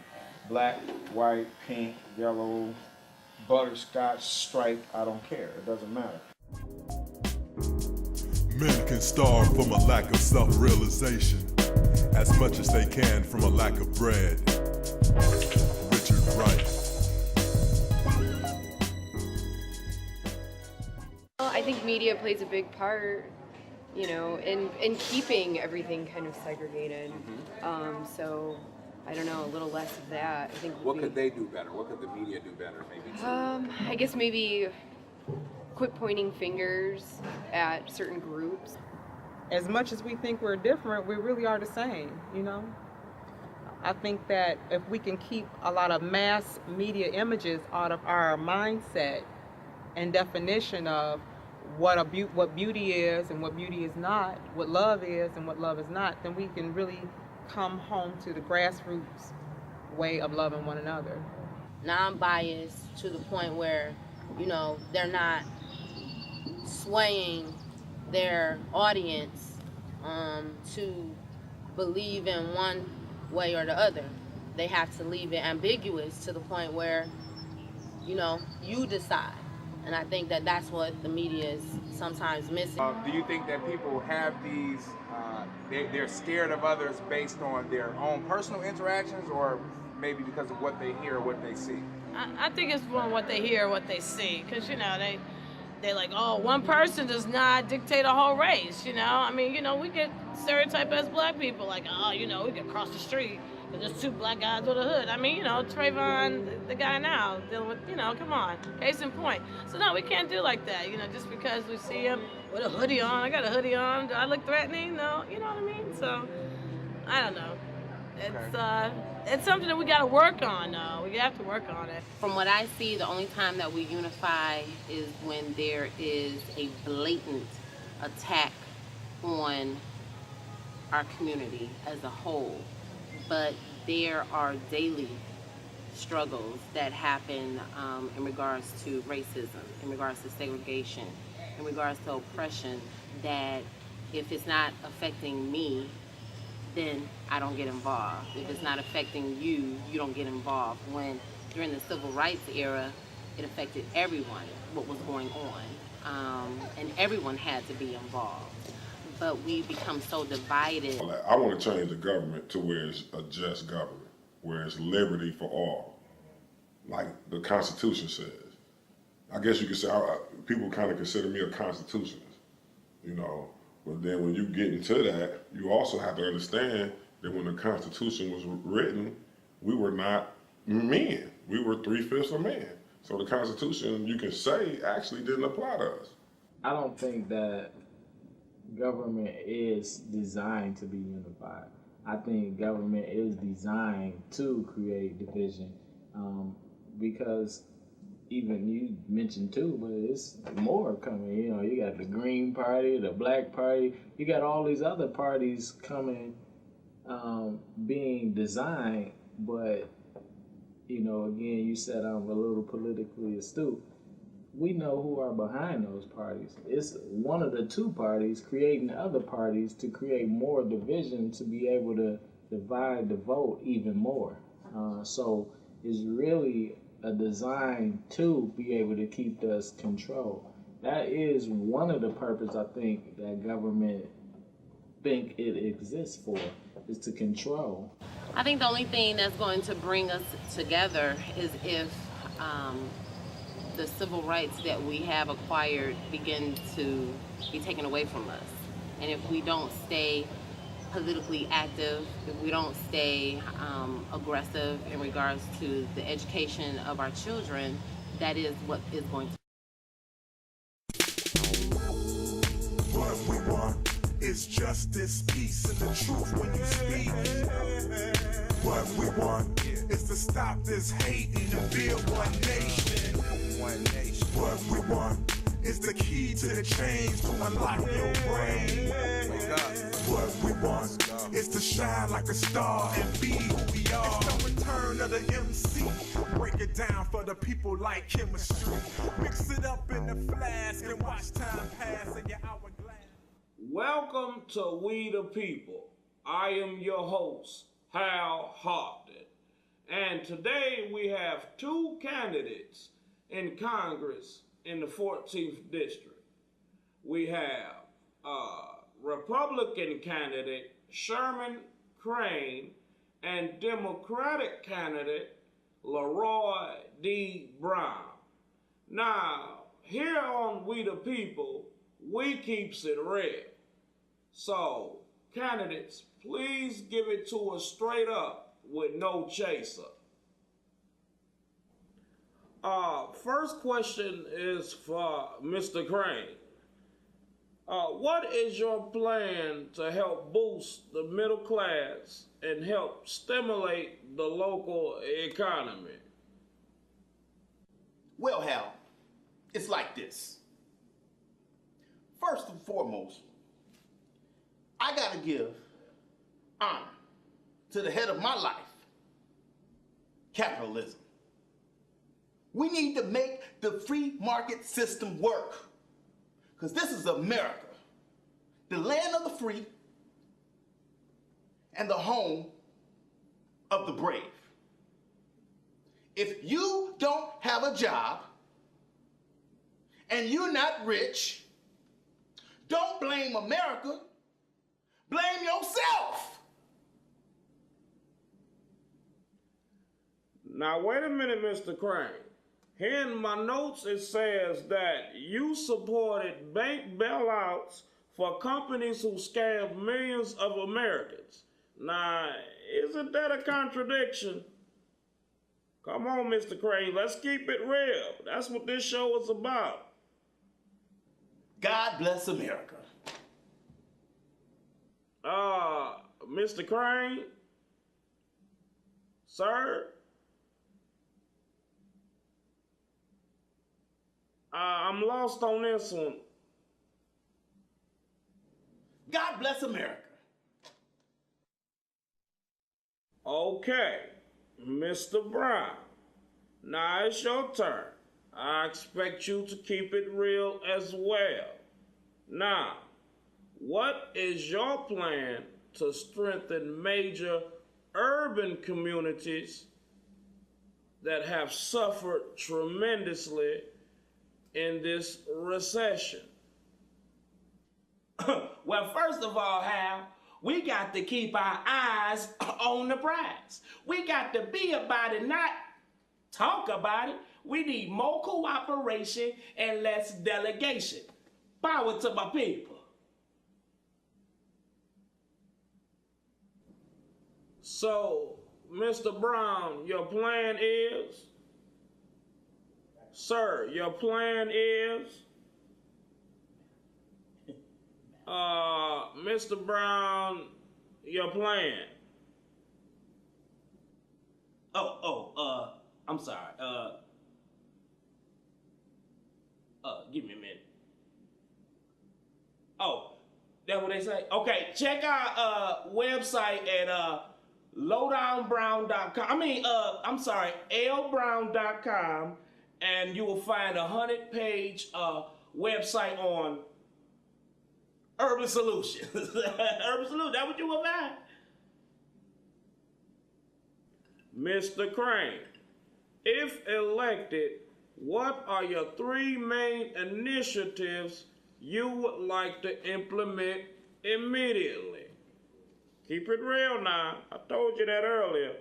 Black, white, pink, yellow, butterscotch, striped, I don't care, it doesn't matter. Men can starve from a lack of self-realization as much as they can from a lack of bread. Richard Wright. Well, I think media plays a big part, you know, in keeping everything kind of segregated. So, I don't know, a little less of that. I think. What could they do better? What could the media do better, maybe? I guess maybe quit pointing fingers at certain groups. As much as we think we're different, we really are the same, you know? I think that if we can keep a lot of mass media images out of our mindset and definition of what beauty is and what beauty is not, what love is and what love is not, then we can really come home to the grassroots way of loving one another. Non-biased to the point where, you know, they're not swaying their audience to believe in one way or the other. They have to leave it ambiguous to the point where, you know, you decide. And I think that that's what the media is sometimes missing. Do you think that people have these, they're scared of others based on their own personal interactions, or maybe because of what they hear or what they see? I think it's from what they hear, what they see, because, you know, they're like, oh, one person does not dictate a whole race, you know? I mean, you know, we get stereotyped as black people, like, oh, you know, we can cross the street, but there's two black guys with a hood. I mean, you know, Trayvon, the guy now, dealing with, you know, come on, case in point. So, no, we can't do like that, you know, just because we see him with a hoodie on. I got a hoodie on. Do I look threatening? No, you know what I mean? So, I don't know. It's something that we got to work on, though. We have to work on it. From what I see, the only time that we unify is when there is a blatant attack on our community as a whole. But there are daily struggles that happen in regards to racism, in regards to segregation, in regards to oppression, that if it's not affecting me, then I don't get involved. If it's not affecting you, you don't get involved. When during the civil rights era, it affected everyone, what was going on, and everyone had to be involved. But we become so divided. I want to change the government to where it's a just government, where it's liberty for all, like the Constitution says. I guess you could say, people kind of consider me a constitutionalist, you know. But then when you get into that, you also have to understand that when the Constitution was written, we were not men. We were 3/5 of men. So the Constitution, you can say, actually didn't apply to us. I don't think that government is designed to be unified. I think government is designed to create division, because even you mentioned too, but it's more coming. You know, you got the Green Party, the Black Party, you got all these other parties coming, being designed, but, you know, again, you said I'm a little politically astute. We know who are behind those parties. It's one of the two parties creating other parties to create more division, to be able to divide the vote even more. So it's really a design to be able to keep us control. That is one of the purposes I think that government think it exists for, is to control. I think the only thing that's going to bring us together is if the civil rights that we have acquired begin to be taken away from us. And if we don't stay politically active, if we don't stay aggressive in regards to the education of our children, that is what is going to. What we want is justice, peace, and the truth when you speak. What we want is to stop this hating and build one nation. One nation. What we want is the key to the change to unlock your brain. What we want is to shine like a star and be who we are. It's the return of the MC. Break it down for the people like chemistry. Mix it up in the flask and watch time pass in your hourglass. Welcome to We the People. I am your host, Hal Hopton. And today we have two candidates in Congress in the 14th District. We have Republican candidate Sherman Crane and Democratic candidate Leroy D. Brown. Now, here on We the People, we keeps it real. So, candidates, please give it to us straight up with no chaser. First question is for Mr. Crane. What is your plan to help boost the middle class and help stimulate the local economy? Well, Hal, it's like this. First and foremost, I gotta give honor to the head of my life, capitalism. We need to make the free market system work, because this is America, the land of the free and the home of the brave. If you don't have a job and you're not rich, don't blame America, blame yourself. Now, wait a minute, Mr. Crane. Here in my notes, it says that you supported bank bailouts for companies who scammed millions of Americans. Now, isn't that a contradiction? Come on, Mr. Crane, let's keep it real. That's what this show is about. God bless America. Mr. Crane? Sir? I'm lost on this one. God bless America. Okay, Mr. Brown. Now it's your turn. I expect you to keep it real as well. Now, what is your plan to strengthen major urban communities that have suffered tremendously in this recession? Well, first of all, Hal, we got to keep our eyes on the prize. We got to be about it, not talk about it. We need more cooperation and less delegation. Power to my people. So, Mr. Brown, your plan is? Sir, your plan is? Mr. Brown, your plan? I'm sorry. Give me a minute. Oh, that's what they say? Okay, check our website at lowdownbrown.com. lbrown.com, and you will find a 100-page website on Urban Solutions. Urban Solutions, that's what you will find. Mr. Crane, if elected, what are your 3 main initiatives you would like to implement immediately? Keep it real now. I told you that earlier.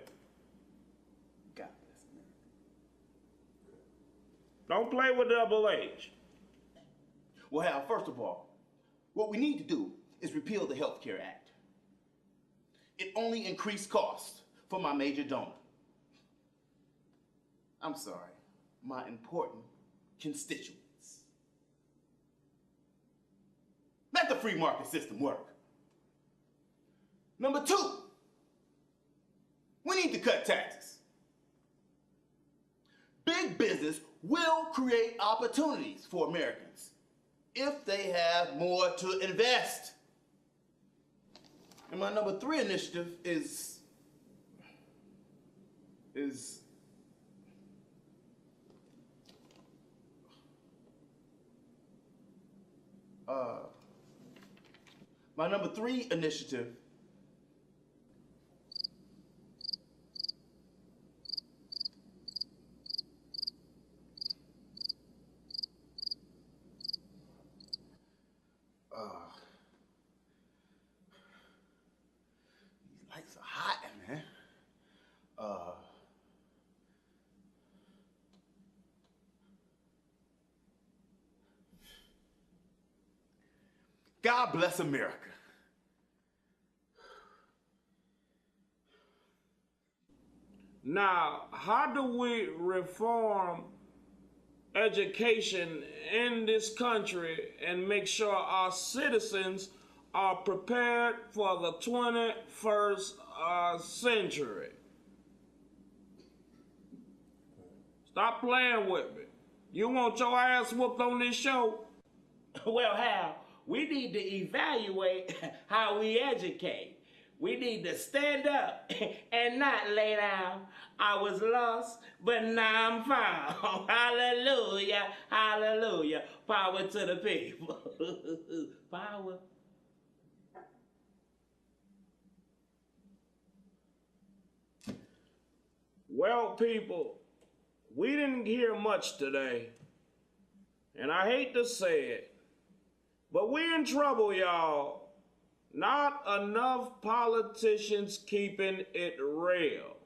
God Don't play with Double H. Well, Hal, first of all, what we need to do is repeal the Health Care Act. It only increased costs for my major donor. I'm sorry, my important constituents. Let the free market system work. Number two, we need to cut taxes. Big business will create opportunities for Americans if they have more to invest. And my number three initiative is my number three initiative these lights are hot, man. God bless America. Now, how do we reform education in this country and make sure our citizens are prepared for the 21st century? Stop playing with me. You want your ass whooped on this show? Well, Hal, we need to evaluate how we educate. We need to stand up and not lay down. I was lost, but now I'm found. Hallelujah, hallelujah. Power to the people. Power. Well, people, we didn't hear much today. And I hate to say it, but we're in trouble, y'all. Not enough politicians keeping it real.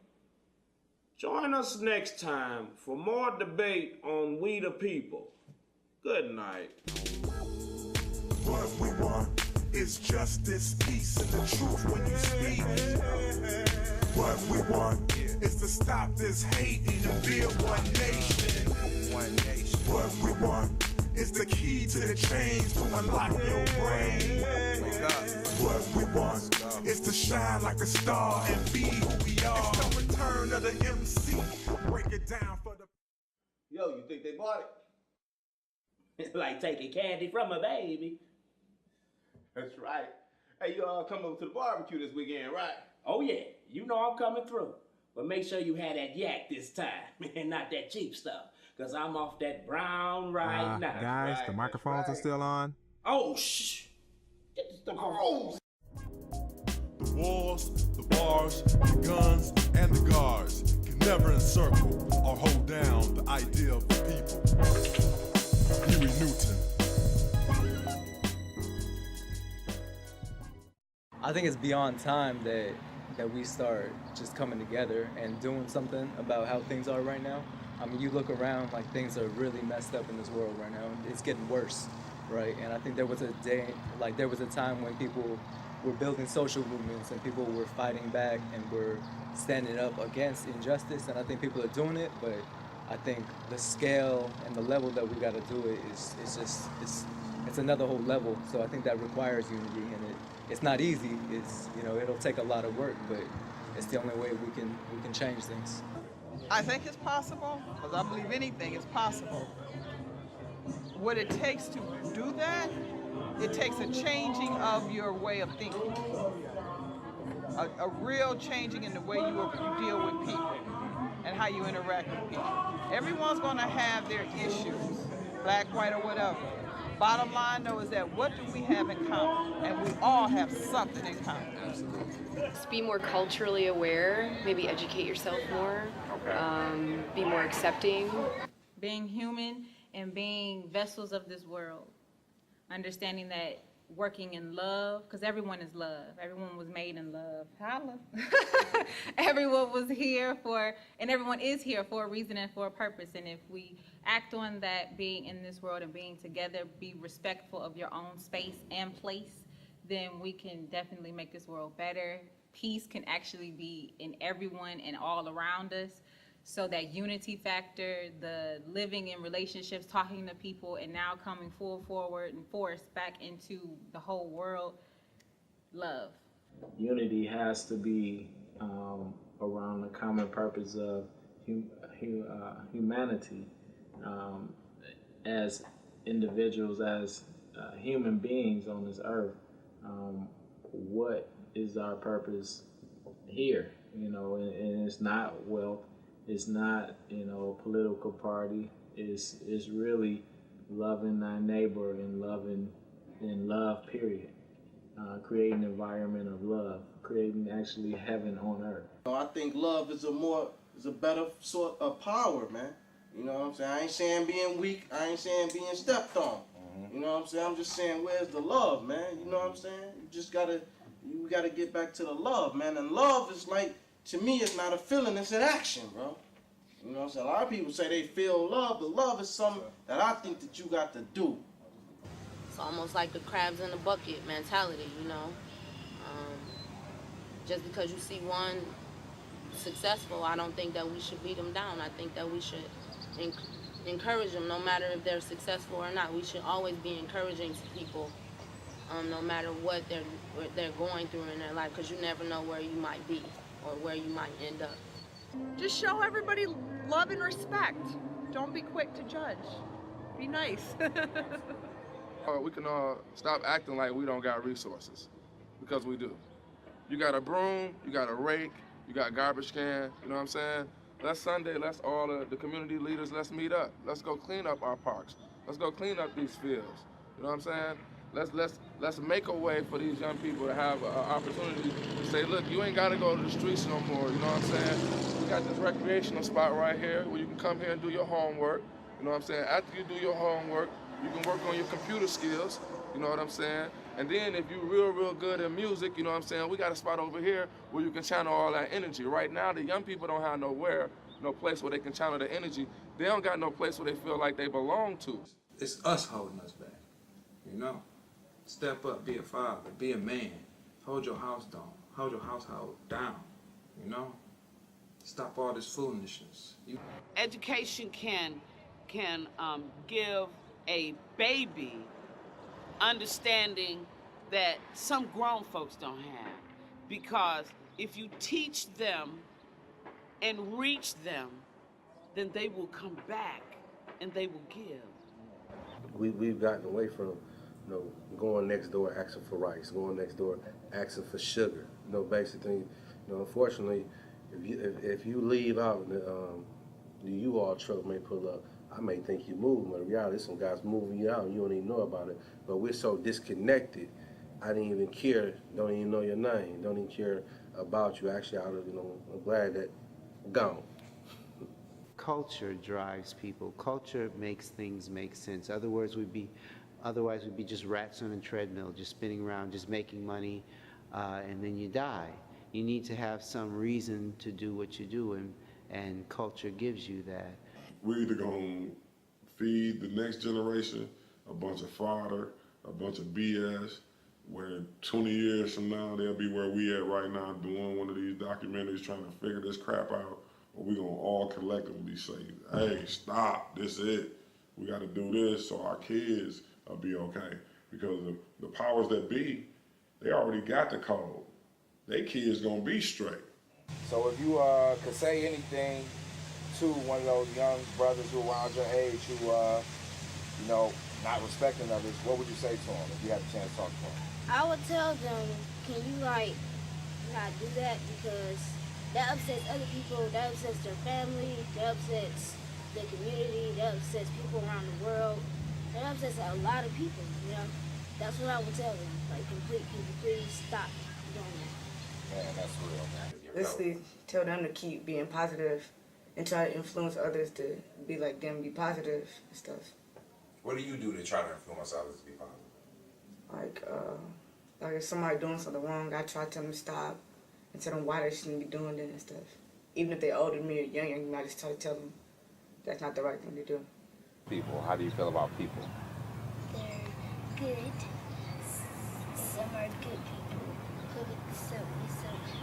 Join us next time for more debate on We the People. Good night. What we want is justice, peace, and the truth when you speak. What we want is to stop this hating and build one nation. One nation. What we want is the key to the change to unlock your brain. Wake up. What we want is to shine like a star and be who we are. It's the return of the MC. Break it down for the... Yo, you think they bought it? It's like taking candy from a baby. That's right. Hey, you all come over to the barbecue this weekend, right? Oh yeah, you know I'm coming through. But make sure you have that yak this time, and not that cheap stuff. Cause I'm off that brown right now. Guys, the microphones are still on. Oh, shh. Get this stuff on. The walls, the bars, the guns, and the guards can never encircle or hold down the idea of the people. Huey Newton. I think it's beyond time that we start just coming together and doing something about how things are right now. I mean, you look around, like, things are really messed up in this world right now. It's getting worse, right? And I think there was a time when people were building social movements and people were fighting back and were standing up against injustice. And I think people are doing it, but I think the scale and the level that we got to do it is it's another whole level. So I think that requires unity, and it's not easy. It's, you know, it'll take a lot of work, but it's the only way we can change things. I think it's possible, because I believe anything is possible. What it takes to do that, it takes a changing of your way of thinking. A real changing in the way you deal with people and how you interact with people. Everyone's going to have their issues, black, white, or whatever. Bottom line, though, is that what do we have in common? And we all have something in common. Absolutely. Just be more culturally aware, maybe educate yourself more, be more accepting. Being human and being vessels of this world. Understanding that working in love, because everyone is love. Everyone was made in love. Holla. everyone was here for, and everyone is here for a reason and for a purpose. And if we act on that, being in this world and being together, be respectful of your own space and place, then we can definitely make this world better. Peace can actually be in everyone and all around us. So that unity factor, the living in relationships, talking to people, and now coming full forward and force back into the whole world, love. Unity has to be around the common purpose of humanity as individuals, as human beings on this earth. What is our purpose here? You know, and it's not wealth. It's not, you know, a political party. It's really loving thy neighbor and loving in love, period. Creating an environment of love, creating actually heaven on earth. I think love is a better sort of power, man. You know what I'm saying? I ain't saying being weak. I ain't saying being stepped on. You know what I'm saying? I'm just saying, where's the love, man? You know what I'm saying? You gotta get back to the love, man. And love is like, to me, it's not a feeling, it's an action, bro. You know what I'm saying? A lot of people say they feel love, but love is something that I think that you got to do. It's almost like the crabs in the bucket mentality, you know. Just because you see one successful, I don't think that we should beat them down. I think that we should encourage them, no matter if they're successful or not. We should always be encouraging people, no matter what they're going through in their life, because you never know where you might be or where you might end up. Just show everybody love and respect. Don't be quick to judge. Be nice. We can all stop acting like we don't got resources, because we do. You got a broom, you got a rake, you got garbage can, you know what I'm saying? Let's Sunday, let's all the community leaders, let's meet up. Let's go clean up our parks. Let's go clean up these fields. You know what I'm saying? Let's make a way for these young people to have an opportunity to say, look, you ain't got to go to the streets no more, you know what I'm saying? We got this recreational spot right here where you can come here and do your homework, you know what I'm saying? After you do your homework, you can work on your computer skills, you know what I'm saying? And then if you're real good in music, you know what I'm saying, we got a spot over here where you can channel all that energy. Right now, the young people don't have no place where they can channel the energy. They don't got no place where they feel like they belong to. It's us holding us back, you know? Step up, be a father, be a man. Hold your house down, hold your household down, you know? Stop all this foolishness. Education can give a baby understanding that some grown folks don't have. Because if you teach them and reach them, then they will come back and they will give. We've gotten away from, you know, going next door asking for rice, going next door asking for sugar. You know, basically, you know, unfortunately, if you leave out and the U-Haul truck may pull up, I may think you moving, but in reality, some guy's moving you out and you don't even know about it. But we're so disconnected, I didn't even care, don't even know your name, don't even care about you. Actually, I'm glad that gone. Culture drives people. Culture makes things make sense. Otherwise, we'd be just rats on a treadmill, just spinning around, just making money, and then you die. You need to have some reason to do what you do, and culture gives you that. We're either going to feed the next generation a bunch of fodder, a bunch of BS, where 20 years from now they'll be where we at right now doing one of these documentaries trying to figure this crap out, or we're going to all collectively say, hey, stop, this is it. We got to do this so our kids will be okay. Because the powers that be, they already got the code. They kids going to be straight. So if you could say anything to one of those young brothers who are around your age who, you know, not respecting others, what would you say to them if you had a chance to talk to them? I would tell them, can you like not do that, because that upsets other people, that upsets their family, that upsets the community, that upsets people around the world, that upsets a lot of people, you know? That's what I would tell them, like can you please stop doing that. Man, that's real, man. Basically, tell them to keep being positive and try to influence others to be like them, be positive and stuff. What do you do to try to influence others to be positive? Like if somebody doing something wrong, I try to tell them to stop. and tell them why they shouldn't be doing that and stuff. Even if they're older than me or younger, you might just try to tell them that's not the right thing to do. People, how do you feel about people? They're good. Some are good people. So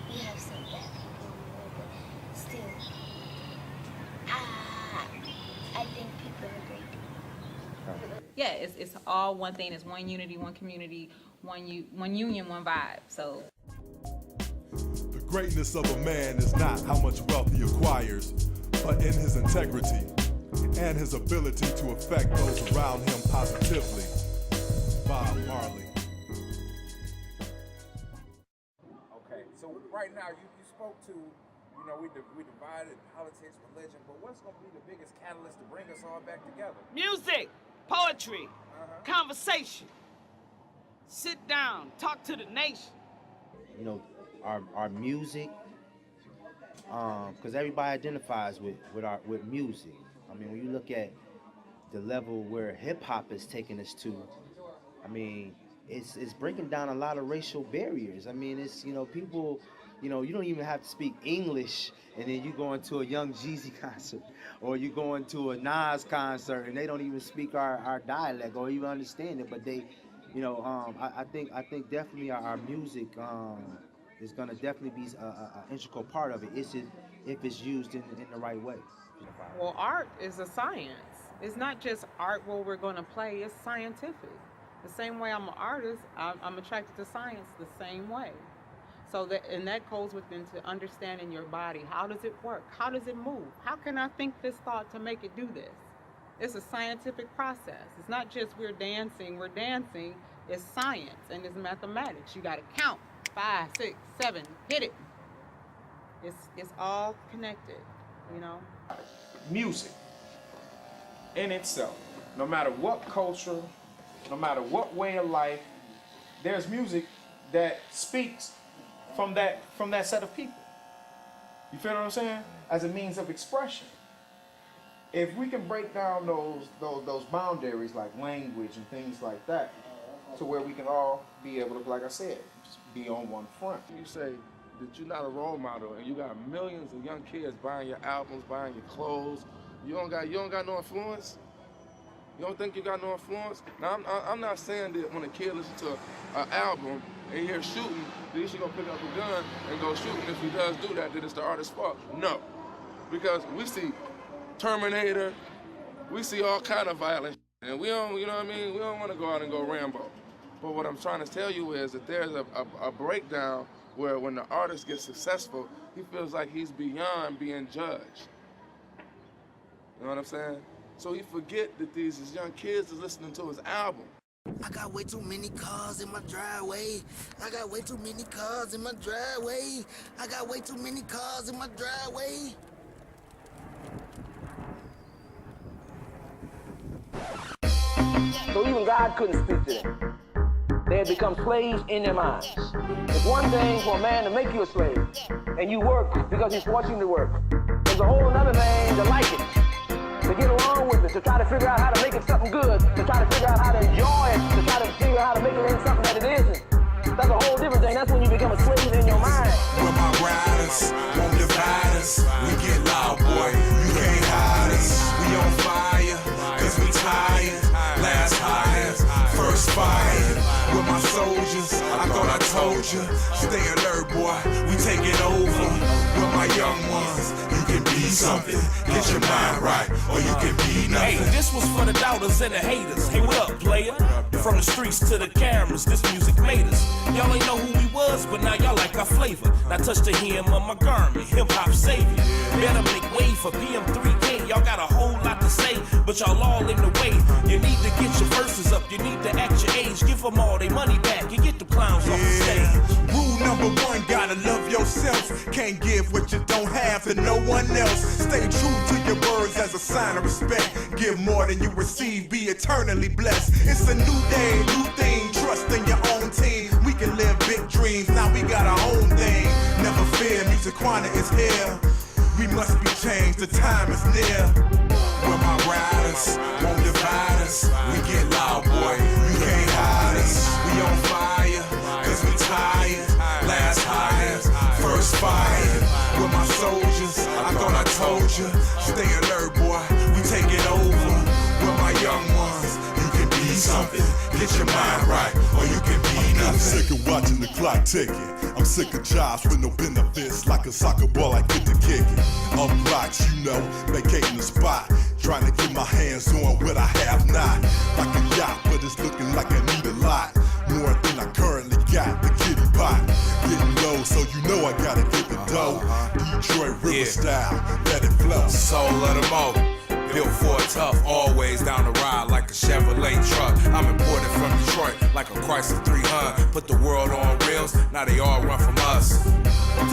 we have some bad people in the world, but still, I think people are great people. Yeah, it's all one thing. It's one unity, one community, one union, one vibe. So The greatness of a man is not how much wealth he acquires, but in his integrity and his ability to affect those around him positively. Bob Marley. Okay, so right now you spoke to, you know, we divided politics, religion, but what's going to be the biggest catalyst to bring us all back together? Music, poetry, conversation. Sit down, talk to the nation. You know, our music, because everybody identifies with music. I mean, when you look at the level where hip hop is taking us to, I mean, it's breaking down a lot of racial barriers. I mean, it's, you know, people, you know, you don't even have to speak English, and then you go into a Young Jeezy concert, or you go into a Nas concert, and they don't even speak our dialect or even understand it. But they, you know, I think definitely our music is gonna definitely be an integral part of it. If it's used in the right way. Well, art is a science. It's not just art what we're going to play, it's scientific. The same way I'm an artist, I'm attracted to science the same way. So that goes within to understanding your body. How does it work? How does it move? How can I think this thought to make it do this? It's a scientific process. It's not just we're dancing, it's science and it's mathematics. You got to count 5, 6, 7, hit it. It's all connected, you know. Music in itself, no matter what culture, no matter what way of life, there's music that speaks from that set of people. You feel what I'm saying? As a means of expression. If we can break down those boundaries like language and things like that, to where we can all be able to, like I said, be on one front. You say that you're not a role model, and you got millions of young kids buying your albums, buying your clothes. You don't got no influence. You don't think you got no influence? Now I'm not saying that when a kid listens to an album and you're shooting, that he should go pick up a gun and go shoot. And if he does do that, then it's the artist's fault. No, because we see Terminator, we see all kind of violence, and we don't, you know what I mean? We don't want to go out and go Rambo. But what I'm trying to tell you is that there's a breakdown where when the artist gets successful, he feels like he's beyond being judged. You know what I'm saying? So he forget that these young kids are listening to his album. I got way too many cars in my driveway. I got way too many cars in my driveway. I got way too many cars in my driveway. So even God couldn't speak to them. They had become slaves in their minds. It's one thing for a man to make you a slave, and you work because he's forcing you to work. There's a whole other thing to like it, to get along with it, to try to figure out how to make it something good, to try to figure out how to enjoy it, to try to figure out how to make it into something that it isn't. That's a whole different thing. That's when you become a slave in your mind. When my riders won't divide us, we get loud, boy. You can't hide us. We on fire, cause we tired. Last highest, first fire. With my soldiers, I thought I told you. Stay alert, boy. We taking over. With my young ones, you can be something. Get your mind right, or you can be nothing. Hey, this was for the doubters and the haters. Hey, what up, player? From the streets to the cameras, this music made us. Y'all ain't know who we was, but now y'all like our flavor. Now touch the hem of my garment, hip-hop savior. Better make way for PM3K. Y'all got a whole lot to say, but y'all all in the way. You need to get your verses up, you need to act your age. Give them all their money back and get the clowns off the stage. Rule number one, gotta love yourself. Can't give what you don't have to no one else. Stay true to your words as a sign of respect. Give more than you receive, be eternally blessed. It's a new day, new thing, trust in your own team. We can live big dreams, now we got our own thing. Never fear, Musiquana is here. We must be changed, the time is near. When my riders won't divide us, we get loud, boy. You can't hide us. We on fire, cause we tired. Last highest, first First fire with my soldiers. I thought I told you. Stay alert, boy. We taking over with my young ones. You can be something. Get your mind right, or you can be nothing. I'm sick of watching the clock ticking. I'm sick of jobs with no benefits. Like a soccer ball, I get to kick it. Up blocks, you know, vacating the spot. Trying to get my hands on what I have not. Like a yacht, but it's looking like I need a lot. More than I currently got, the kitty pot. Getting low, so you know I gotta get the dough. Detroit River style, let it flow. Soul of the mo. Built for it tough, always down the ride like a Chevrolet truck. I'm imported from Detroit like a Chrysler 300. Put the world on rails, now they all run from us.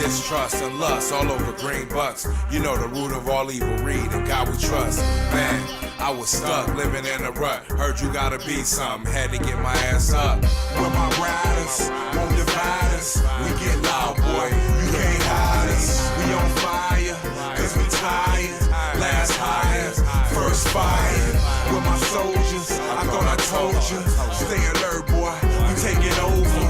Distrust and lust all over green bucks. You know the root of all evil, read and God we trust. Man, I was stuck living in a rut. Heard you gotta be something, had to get my ass up. With my riders, won't divide us. We get loud, boy, you can't hide us. We on fire, cause we tired. Last highest, first fire with my soldiers. I thought I told you. Stay alert, boy. We taking over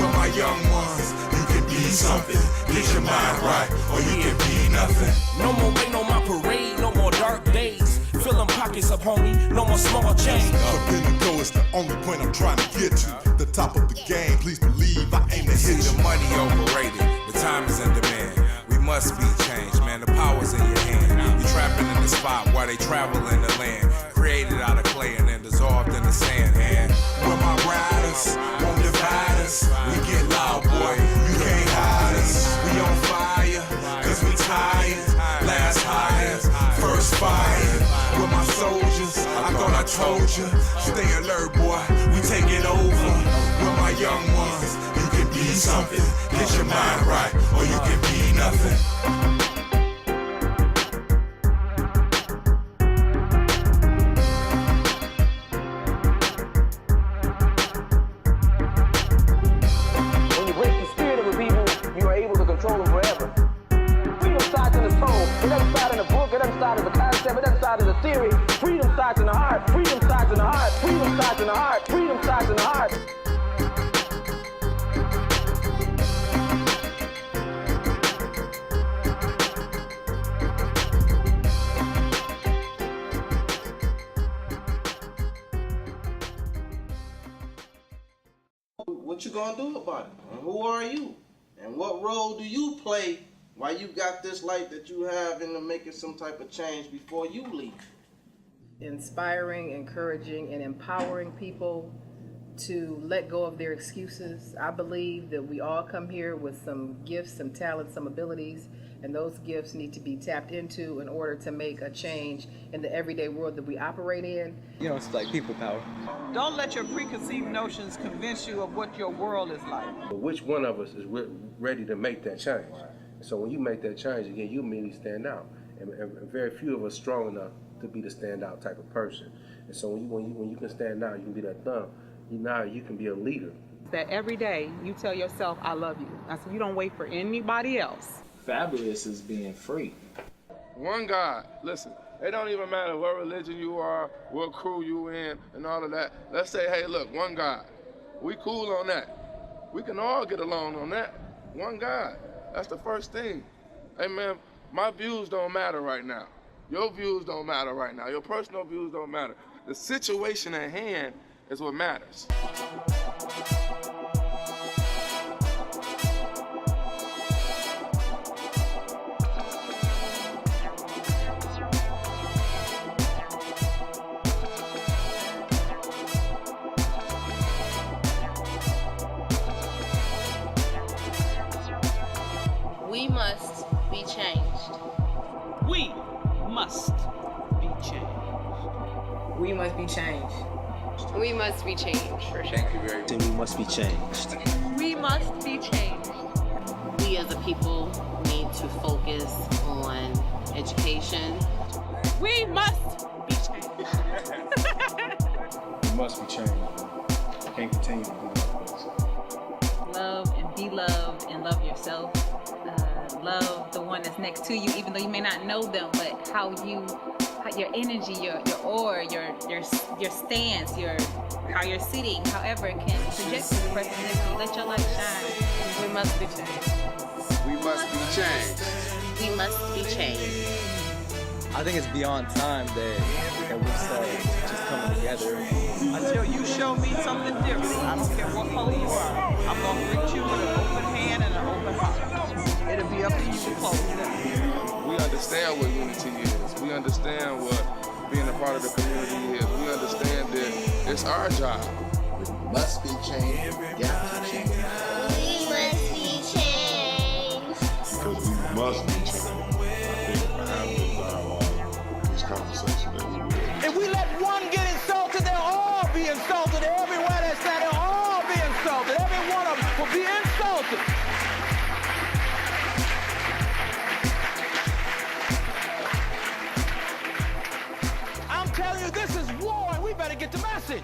with my young ones. You can be something. Get your mind right, or you can be nothing. No more rain on my parade, no more dark days. Filling pockets up, homie, no more small change. Up in the go is the only point I'm trying to get to. The top of the game, please believe I aim to hit See, the money overrated, the time is in demand. We must be changed, man, the power's in your hand. You trapping in the spot while they travel in the land. Created out of clay and then dissolved in the sand. And with my riders, won't divide us. We get loud, boy, you can't hide us. We on fire, cause we tired. Last highest, first fire with my soldiers. I thought I told you. Stay alert, boy, we taking over with my young ones. You can be something. Get your mind right, or you can be nothing. When you break the spirit of a people, you are able to control them forever. Freedom starts in the soul. It doesn't start in a book. It doesn't start as a concept. It doesn't start as a theory. Freedom starts in the heart. Freedom starts in the heart. Freedom starts in the heart. Freedom starts in the heart. What you gonna do about it? And who are you? And what role do you play while you got this light that you have into making some type of change before you leave? Inspiring, encouraging, and empowering people to let go of their excuses. I believe that we all come here with some gifts, some talents, some abilities, and those gifts need to be tapped into in order to make a change in the everyday world that we operate in. You know, it's like people power. Don't let your preconceived notions convince you of what your world is like. But which one of us is ready to make that change? So when you make that change, again, you immediately stand out. And very few of us strong enough to be the standout type of person. And so when you can stand out, you can be that thumb. Now you can be a leader. That every day you tell yourself, I love you. I said, you don't wait for anybody else. Fabulous is being free. One God. Listen, it don't even matter what religion you are, what crew you in, and all of that. Let's say, hey, look, one God. We cool on that. We can all get along on that. One God. That's the first thing. Hey, man, my views don't matter right now. Your views don't matter right now. Your personal views don't matter. The situation at hand is what matters. We must be changed. We must be changed. We must be changed. We must be changed, for sure. Thank you very much. We must be changed. We must be changed. We as a people need to focus on education. We must be changed. We must be changed. Can't continue to be like this. Love and be loved and love yourself. Love the one that's next to you, even though you may not know them, but how your energy, your aura, your stance, how you're sitting, however it can project to the person next to you. Let your light shine. We must be changed. We must be changed. We must be changed. I think it's beyond time that we start just coming together. Until you show me something different, I don't care what color you are, I'm going to greet you with an open hand and an open heart. It'll be up to you to close that. We understand what unity is. We understand what being a part of the community is. We understand that it's our job. We must be changed. We got to change. We must be changed. Because we must be changed. I think behind this dialogue, this conversation that we will. If we let one get insulted, they'll all be insulted. Everywhere they stand, they'll all be insulted. Every one of them will be insulted. I'm telling you, this is war, and we better get the message.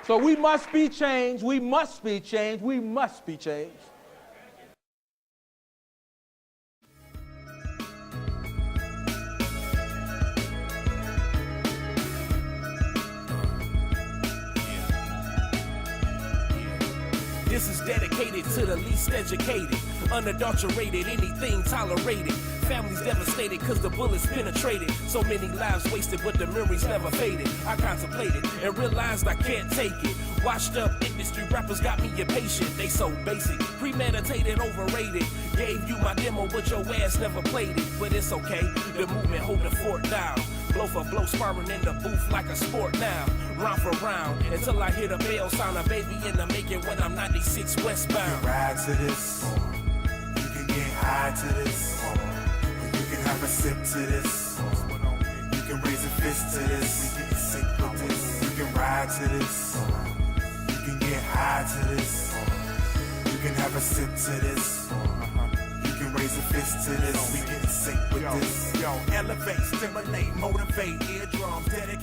So we must be changed. We must be changed. We must be changed. This is dedicated to the least educated, unadulterated, anything tolerated. Families devastated cause the bullets penetrated. So many lives wasted but the memories never faded. I contemplated and realized I can't take it. Washed up industry rappers got me impatient. They so basic, premeditated, overrated. Gave you my demo but your ass never played it. But it's okay, the movement hold the fort down. Blow for blow, sparring in the booth like a sport now. Round for round, until I hear the bell sound. A baby in the making when I'm 96 westbound. You can ride to this, you can get high to this, or you can have a sip to this. You can raise a fist to this, we get sick with this. You can ride to this, you can get high to this, you can have a sip to this. You can raise a fist to this, we get sick with this. Yo, elevate, stimulate, motivate, eardrums, dedicate.